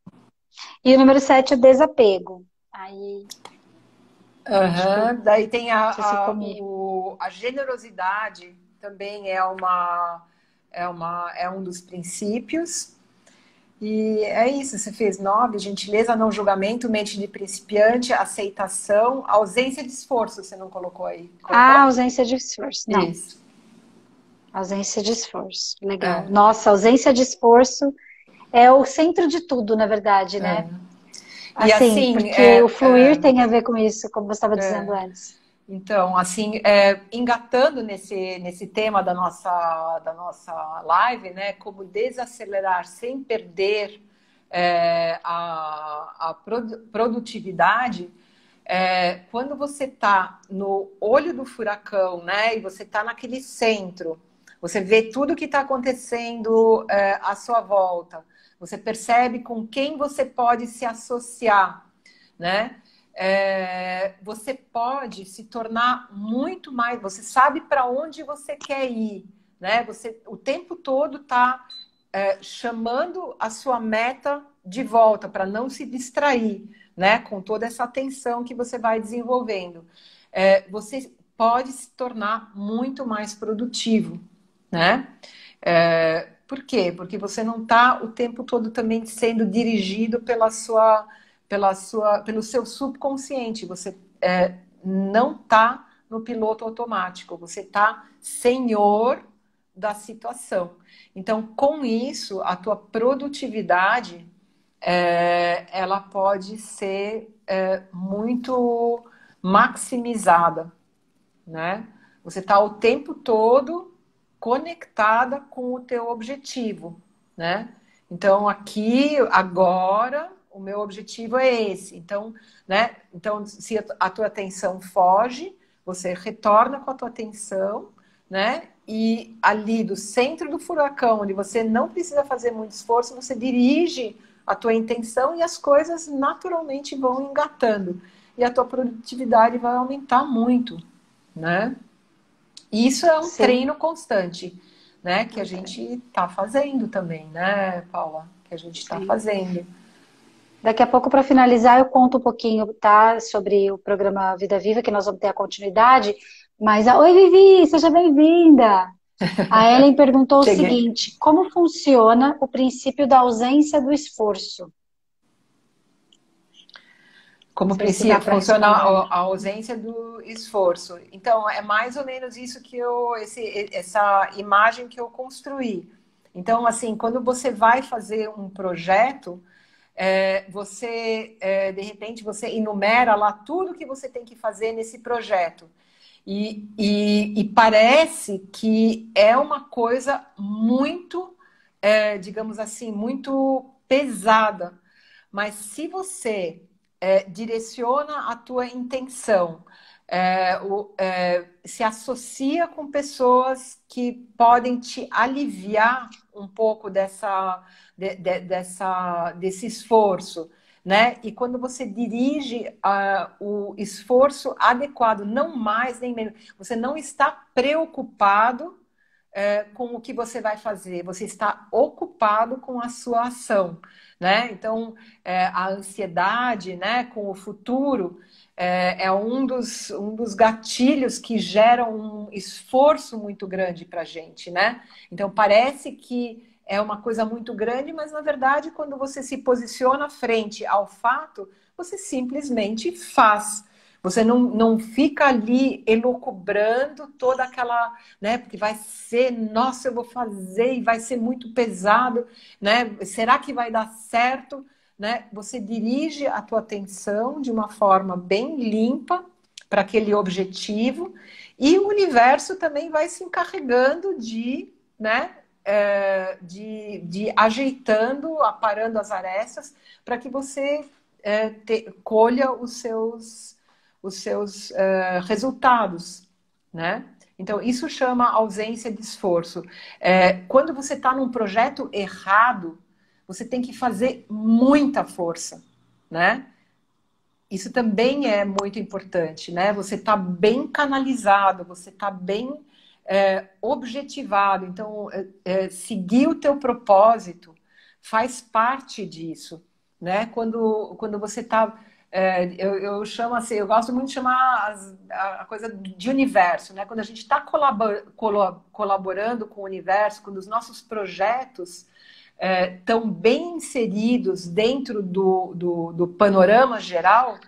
E o número 7, o desapego. Aí, acho que eu
Uhum. Daí tem
não sei se comi.
a generosidade também é um dos princípios. E é isso, você fez 9, gentileza, não julgamento, mente de principiante, aceitação, ausência de esforço, você não colocou aí?
Ah,
Colocou?
ausência de esforço. Não,
Isso.
ausência de esforço. Legal.
É,
Nossa, ausência de esforço é o centro de tudo, na verdade, né?
é. E
Assim,
assim,
porque o fluir tem a ver com isso, como você estava dizendo antes.
então, assim, engatando nesse tema da nossa live, né, como desacelerar sem perder produtividade, quando você está no olho do furacão, né, e você está naquele centro, você vê tudo que está acontecendo à sua volta, você percebe com quem você pode se associar, né? Você pode se tornar muito mais. Você sabe para onde você quer ir, né? Você o tempo todo está chamando a sua meta de volta para não se distrair, né? Com toda essa atenção que você vai desenvolvendo, você pode se tornar muito mais produtivo, né? Por quê? Porque você não está o tempo todo também sendo dirigido pelo seu subconsciente. Você não está no piloto automático. Você está senhor da situação. Então, com isso, a tua produtividade ela pode ser muito maximizada, né? Você está o tempo todo conectada com o teu objetivo, né? Então aqui agora o meu objetivo é esse. Então, né? Então se a tua atenção foge, você retorna com a tua atenção, né? E ali do centro do furacão, onde você não precisa fazer muito esforço, você dirige a tua intenção e as coisas naturalmente vão engatando. E a tua produtividade vai aumentar muito, né? E isso é um
Sim.
treino constante, né? Que a gente está fazendo também, né, Paula? Que a gente está
Sim.
fazendo.
Daqui a pouco, para finalizar, eu conto um pouquinho, tá, sobre o programa Vida Viva, que nós vamos ter a continuidade. Mas, oi, Vivi, seja bem-vinda! A Ellen perguntou o
Cheguei.
seguinte: como funciona o princípio da ausência do esforço? Não
Como
sei se dá
princípio,
para
funciona
responder.
a ausência do esforço. Então, é mais ou menos isso que essa imagem que eu construí. Então, assim, quando você vai fazer um projeto, de repente, você enumera lá tudo que você tem que fazer nesse projeto. E parece que é uma coisa muito, digamos assim, muito pesada. Mas se você direciona a tua intenção, se associa com pessoas que podem te aliviar um pouco desse esforço, né? E quando você dirige o esforço adequado, não mais nem menos, você não está preocupado, com o que você vai fazer, você está ocupado com a sua ação, né? Então, a ansiedade, né, com o futuro é um dos gatilhos que geram um esforço muito grande para a gente, né? Então, parece que é uma coisa muito grande, mas na verdade, quando você se posiciona frente ao fato, você simplesmente faz. Você não fica ali elucubrando toda aquela, né? Porque vai ser, nossa, eu vou fazer e vai ser muito pesado, né? Será que vai dar certo? Né? Você dirige a tua atenção de uma forma bem limpa para aquele objetivo e o universo também vai se encarregando de, né? De ajeitando, aparando as arestas para que você colha os seus resultados, né? Então, isso chama ausência de esforço. Quando você está num projeto errado, você tem que fazer muita força, né? Isso também é muito importante, né? Você está bem canalizado, você está bem objetivado. Então, seguir o teu propósito faz parte disso, né? Quando você está... eu chamo assim, eu gosto muito de chamar a coisa de universo, né? Quando a gente está colaborando com o universo, quando os nossos projetos estão bem inseridos dentro do panorama geral,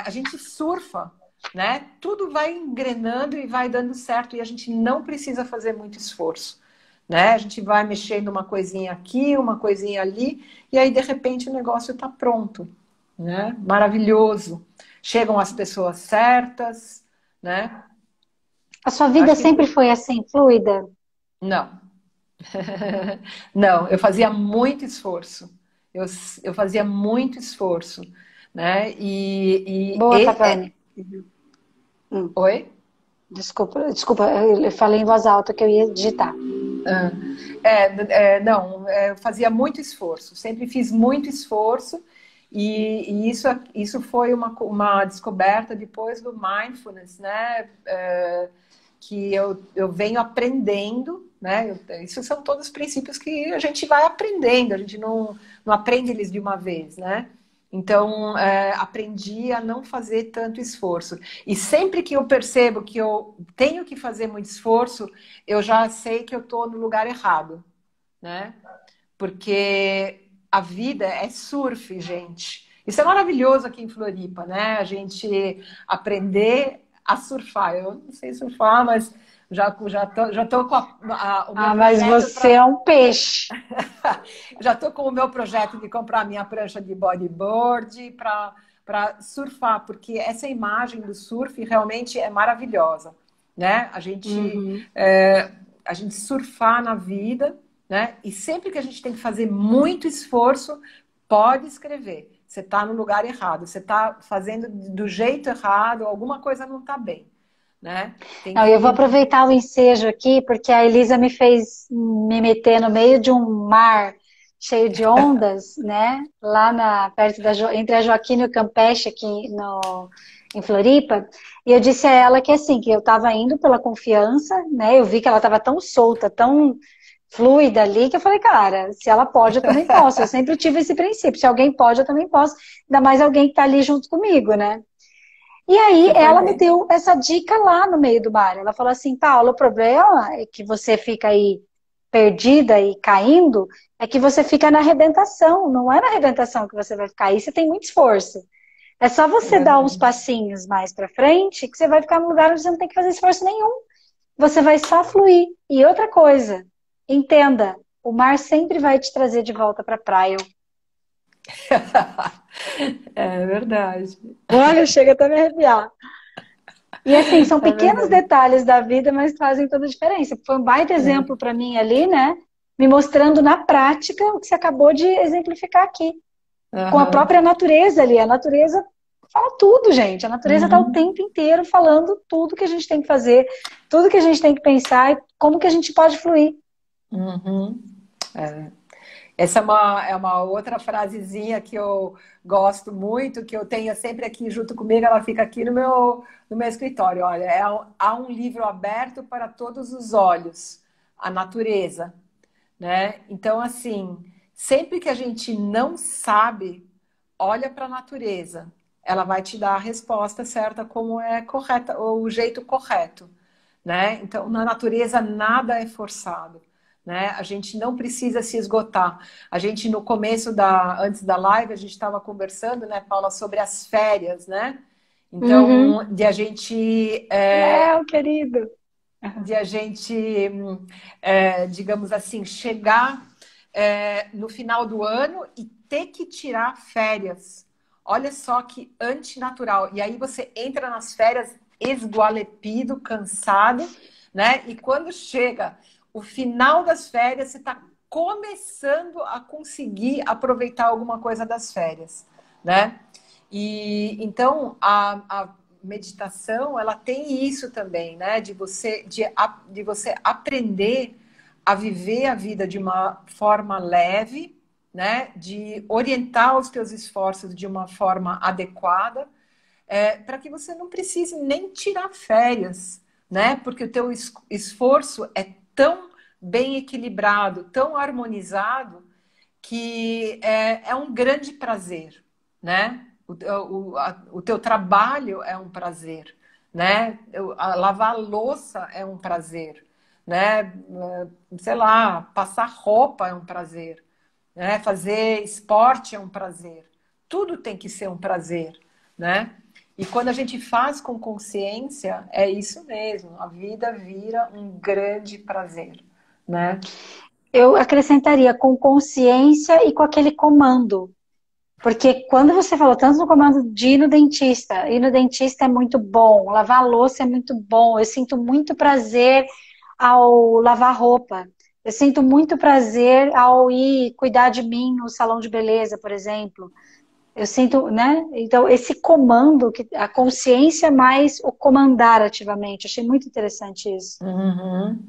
a gente surfa, né? Tudo vai engrenando e vai dando certo e a gente não precisa fazer muito esforço, né? A gente vai mexendo uma coisinha aqui, uma coisinha ali e aí de repente o negócio está pronto, né? Maravilhoso. Chegam as pessoas certas, né?
A sua vida
Acho que
sempre foi assim, fluida?
não. Não, eu fazia muito esforço. Eu fazia muito esforço, né?
Boa, Tawane. Hum.
Oi?
Desculpa, eu falei em voz alta que eu ia digitar.
Ah, não, eu fazia muito esforço, sempre fiz muito esforço, e isso foi uma descoberta depois do mindfulness, né? Que eu venho aprendendo, né? Isso são todos os princípios que a gente vai aprendendo, a gente não aprende eles de uma vez, né? Então, aprendi a não fazer tanto esforço. E sempre que eu percebo que eu tenho que fazer muito esforço, eu já sei que eu estou no lugar errado, né? Porque a vida é surf, gente. Isso é maravilhoso aqui em Floripa, né? A gente aprender a surfar. Eu não sei surfar, mas já tô com o meu
Mas
projeto
você é um peixe.
já estou com o meu projeto de comprar minha prancha de bodyboard para surfar, porque essa imagem do surf realmente é maravilhosa, né? A gente surfar na vida, né? E sempre que a gente tem que fazer muito esforço, pode escrever. Você está no lugar errado, você está fazendo do jeito errado, alguma coisa não está bem, né?
Não, eu vou aproveitar o ensejo aqui, porque a Elisa me fez me meter no meio de um mar cheio de ondas, né? Lá perto entre a Joaquina e o Campeche, aqui em Floripa. E eu disse a ela que assim, que eu estava indo pela confiança, né? Eu vi que ela estava tão solta, tão fluida ali, que eu falei, cara, se ela pode, eu também posso. Eu sempre tive esse princípio, se alguém pode, eu também posso. Ainda mais alguém que está ali junto comigo, né? E aí ela me deu essa dica lá no meio do mar. Ela falou assim, Paula, o problema é que você fica aí perdida e caindo, é que você fica na arrebentação. Não é na arrebentação que você vai ficar aí, você tem muito esforço. É só você dar uns passinhos mais pra frente que você vai ficar no lugar onde você não tem que fazer esforço nenhum. Você vai só fluir. E outra coisa, entenda, o mar sempre vai te trazer de volta pra praia.
É verdade.
Olha, chega até me arrepiar. E assim, são pequenos detalhes da vida, mas fazem toda a diferença. Foi um baita exemplo para mim ali, né? Me mostrando na prática o que você acabou de exemplificar aqui. Com a própria natureza ali. A natureza fala tudo, gente. A natureza está o tempo inteiro falando tudo que a gente tem que fazer, tudo que a gente tem que pensar e como que a gente pode fluir.
Essa é uma outra frasezinha que eu gosto muito, que eu tenho sempre aqui junto comigo, ela fica aqui no meu escritório. Olha, há um livro aberto para todos os olhos, a natureza, né? Então, assim, sempre que a gente não sabe, olha para a natureza. Ela vai te dar a resposta certa, como é correta, ou o jeito correto, né? Então, na natureza, nada é forçado, né? A gente não precisa se esgotar. A gente, no começo antes da live, a gente estava conversando, né, Paula, sobre as férias, né?
Uhum.
Então, de a gente
Léo, querido.
de a gente, digamos assim, chegar no final do ano e ter que tirar férias. Olha só que antinatural. E aí você entra nas férias esgualepido, cansado, né? E quando chega o final das férias, você está começando a conseguir aproveitar alguma coisa das férias, né? E então a meditação, ela tem isso também, né? De você aprender a viver a vida de uma forma leve, né? De orientar os teus esforços de uma forma adequada, para que você não precise nem tirar férias, né? Porque o teu esforço é tão bem equilibrado, tão harmonizado, que é um grande prazer, né? O teu trabalho é um prazer, né? Lavar a louça é um prazer, né? Sei lá, passar roupa é um prazer, né? Fazer esporte é um prazer. Tudo tem que ser um prazer, né? E quando a gente faz com consciência, é isso mesmo. A vida vira um grande prazer, né?
Eu acrescentaria com consciência e com aquele comando. Porque quando você falou tanto no comando de ir no dentista é muito bom, lavar a louça é muito bom, eu sinto muito prazer ao lavar roupa, eu sinto muito prazer ao ir cuidar de mim no salão de beleza, por exemplo. Eu sinto, né? Então, esse comando, a consciência mais o comandar ativamente, achei muito interessante isso.
Uhum.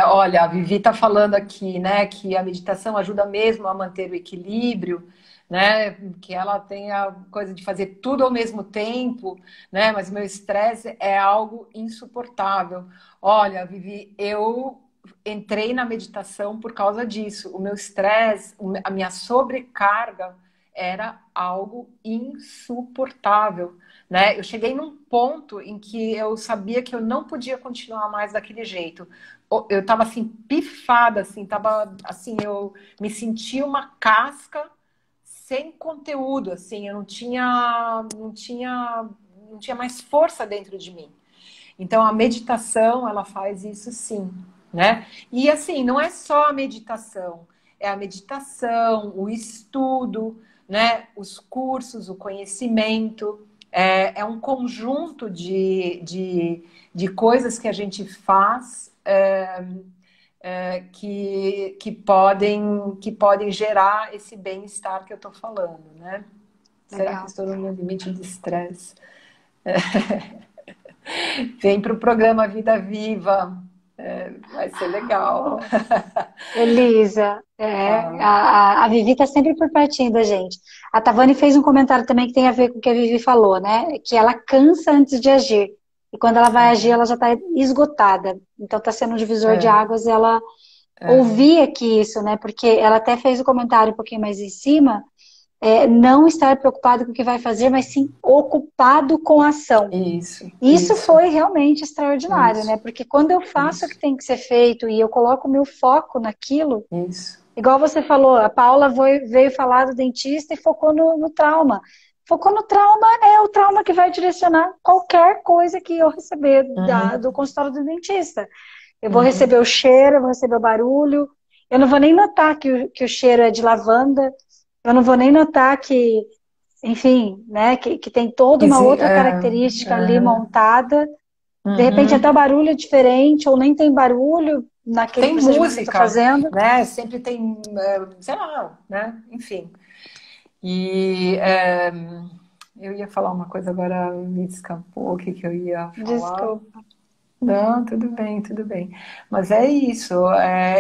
Olha, a Vivi está falando aqui, né, que a meditação ajuda mesmo a manter o equilíbrio, né, que ela tem a coisa de fazer tudo ao mesmo tempo, né, mas meu estresse é algo insuportável. Olha, Vivi, eu entrei na meditação por causa disso. O meu estresse, a minha sobrecarga era algo insuportável, né? Eu cheguei num ponto em que eu sabia que eu não podia continuar mais daquele jeito. Eu tava assim pifada, assim, tava assim, eu me sentia uma casca sem conteúdo, assim, eu não tinha mais força dentro de mim. Então a meditação, ela faz isso sim, né? E assim, não é só a meditação, é a meditação, o estudo, né? Os cursos, o conhecimento, é um conjunto de coisas que a gente faz que podem gerar esse bem-estar que eu estou falando, né? Será que eu
Legal.
estou no meu limite de estresse? Vem para o programa Vida Viva. Vai ser legal.
Elisa,
Ah,
a Vivi está sempre por pertinho da gente. A Tavani fez um comentário também que tem a ver com o que a Vivi falou, né? Que ela cansa antes de agir. E quando ela vai agir, ela já está esgotada. Então está sendo um divisor de
é,
águas ela
é,
ouvir aqui isso, né? Porque ela até fez o comentário um pouquinho mais em cima, não estar preocupado com o que vai fazer, mas sim ocupado com a ação.
isso,
Isso
isso,
foi realmente extraordinário,
isso,
né? Porque quando eu faço o que
isso,
tem que ser feito e eu coloco o meu foco naquilo,
isso.
igual você falou, a Paula veio falar do dentista e focou no trauma. Focou no trauma, é o trauma que vai direcionar qualquer coisa que eu receber do
Uhum,
consultório do dentista. Eu vou receber
uhum.
o cheiro, eu vou receber o barulho, eu não vou nem notar que o cheiro é de lavanda, eu não vou nem notar que, enfim, né, que tem toda uma outra característica ali
Aham,
montada. De repente até o
uhum.
barulho é diferente, ou nem tem barulho naquele
Tem
procedimento que eu estou
música,
fazendo.
né? Sempre tem, sei lá, né? Enfim. E eu ia falar uma coisa agora, me escapou o que eu ia falar.
Desculpa.
Não, tudo bem, tudo bem. Mas é isso.
O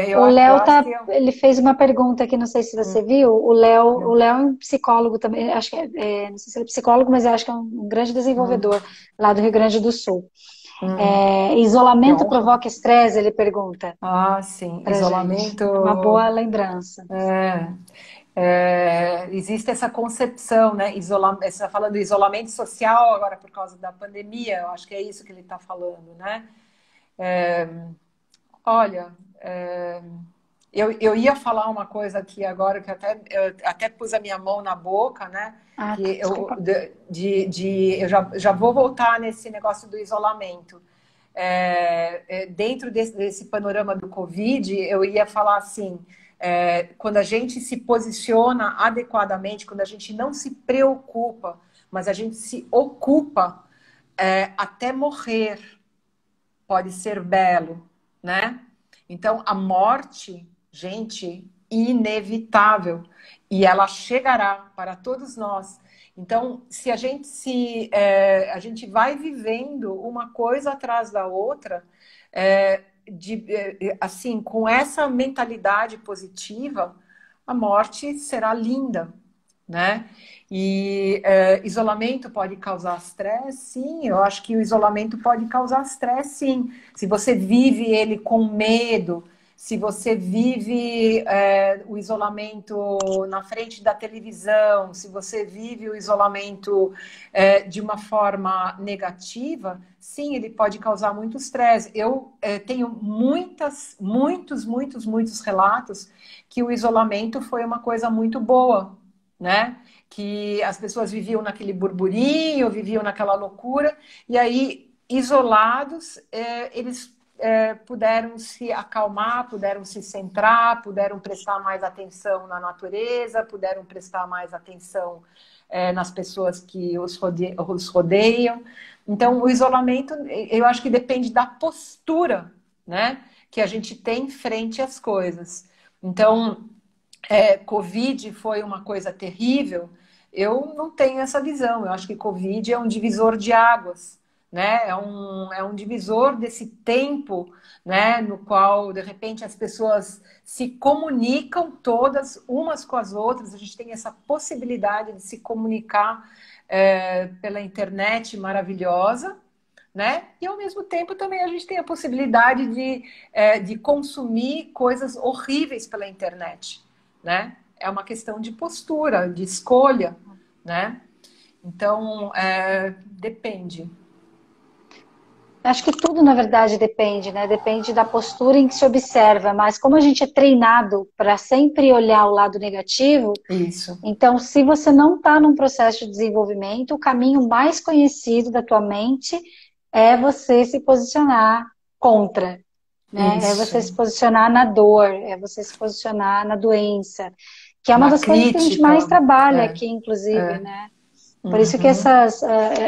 Eu
Léo
acho
tá,
que
ele fez uma pergunta aqui, não sei se
hum,
você viu. O
não.
Léo é um psicólogo também, acho que não sei se ele é psicólogo, mas eu acho que é um grande
Hum,
desenvolvedor lá do Rio Grande do Sul.
hum. Que
Isolamento
honra.
provoca estresse? Ele pergunta
Ah, sim.
pra gente. É uma boa lembrança.
É, existe essa concepção, né? Você está falando de isolamento social agora por causa da pandemia, eu acho que é isso que ele está falando, né? Olha, eu ia falar uma coisa aqui agora que eu até pus a minha mão na boca, né?
Ah, tá,
Que eu,
desculpa.
eu já vou voltar nesse negócio do isolamento. Dentro desse panorama do Covid, eu ia falar assim: quando a gente se posiciona adequadamente, quando a gente não se preocupa, mas a gente se ocupa, até morrer pode ser belo, né? Então, a morte, gente, inevitável e ela chegará para todos nós. Então, se a gente a gente vai vivendo uma coisa atrás da outra, assim, com essa mentalidade positiva, a morte será linda, né? E isolamento pode causar estresse? Sim, eu acho que o isolamento pode causar estresse, sim. Se você vive ele com medo, se você vive o isolamento na frente da televisão, se você vive o isolamento de uma forma negativa, sim, ele pode causar muito estresse. Eu tenho muitos relatos que o isolamento foi uma coisa muito boa, né? Que as pessoas viviam naquele burburinho, viviam naquela loucura, e aí, isolados, eles puderam se acalmar, puderam se centrar, puderam prestar mais atenção na natureza, puderam prestar mais atenção nas pessoas que os rodeiam. Então, o isolamento, eu acho que depende da postura, né, que a gente tem frente às coisas. Então, Covid foi uma coisa terrível, eu não tenho essa visão. Eu acho que Covid é um divisor de águas, né? É um divisor desse tempo, né? No qual, de repente, as pessoas se comunicam todas umas com as outras. A gente tem essa possibilidade de se comunicar pela internet maravilhosa, né? E ao mesmo tempo também a gente tem a possibilidade de consumir coisas horríveis pela internet, né? É uma questão de postura, de escolha, né? Então, depende.
Acho que tudo, na verdade, depende, né? Depende da postura em que se observa, mas como a gente é treinado para sempre olhar o lado negativo,
Isso,
então, se você não está num processo de desenvolvimento, o caminho mais conhecido da tua mente é você se posicionar contra, né? É você
isso.
se posicionar na dor, é você se posicionar na doença, que é uma
Na
das coisas que a gente mais
crítica,
trabalha
é,
aqui, inclusive,
é.
né? Por isso que
Uhum.
essas.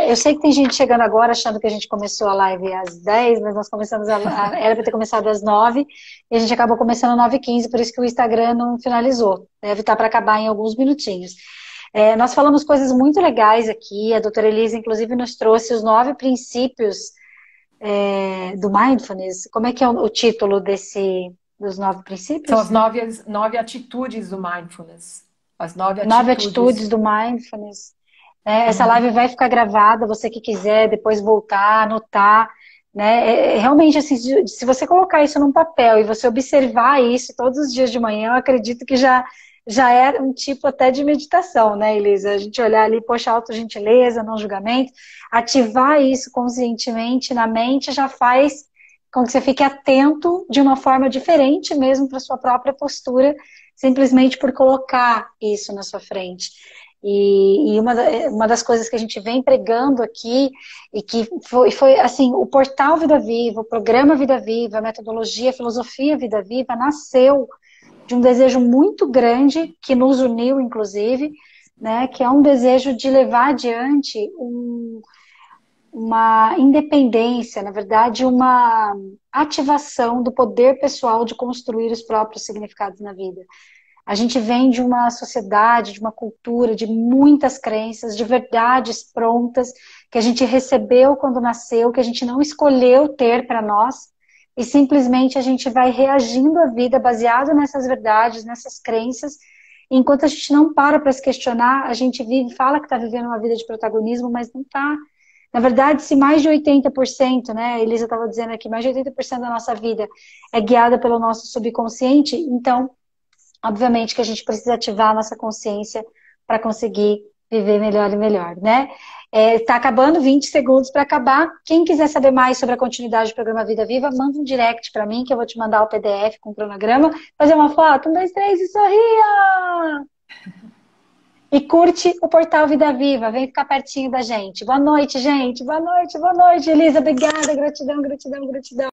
Eu sei que tem gente chegando agora achando que a gente começou a live às 10, mas nós começamos era para ter começado às 9 e a gente acabou começando às 9h15, por isso que o Instagram não finalizou. Deve estar para acabar em alguns minutinhos. Nós falamos coisas muito legais aqui. A doutora Elisa, inclusive, nos trouxe os 9 princípios do mindfulness. Como é que é o título dos 9
São as
princípios?
nove atitudes do mindfulness. As nove
9 atitudes
atitudes.
do mindfulness. Essa
Uhum.
live vai ficar gravada, você que quiser depois voltar, anotar, né? Realmente, assim, se você colocar isso num papel e você observar isso todos os dias de manhã, eu acredito que já é um tipo até de meditação, né, Elisa? A gente olhar ali, poxa, autogentileza, não julgamento, ativar isso conscientemente na mente já faz com que você fique atento de uma forma diferente mesmo para sua própria postura, simplesmente por colocar isso na sua frente. E uma das coisas que a gente vem pregando aqui, e que foi assim, o portal Vida Viva, o programa Vida Viva, a metodologia, a filosofia Vida Viva, nasceu de um desejo muito grande, que nos uniu, inclusive, né, que é um desejo de levar adiante uma independência, na verdade, uma ativação do poder pessoal de construir os próprios significados na vida. A gente vem de uma sociedade, de uma cultura, de muitas crenças, de verdades prontas, que a gente recebeu quando nasceu, que a gente não escolheu ter para nós, e simplesmente a gente vai reagindo à vida baseado nessas verdades, nessas crenças. Enquanto a gente não para se questionar, a gente vive, fala que está vivendo uma vida de protagonismo, mas não está. Na verdade, se mais de 80%, né, a Elisa estava dizendo aqui, mais de 80% da nossa vida é guiada pelo nosso subconsciente, então, obviamente que a gente precisa ativar a nossa consciência para conseguir viver melhor e melhor, né? Tá acabando, 20 segundos para acabar. Quem quiser saber mais sobre a continuidade do programa Vida Viva, manda um direct para mim, que eu vou te mandar o PDF com o cronograma, fazer uma foto, 1, 2, 3 e sorria! E curte o portal Vida Viva, vem ficar pertinho da gente. Boa noite, gente. Boa noite, Elisa. Obrigada, gratidão, gratidão, gratidão.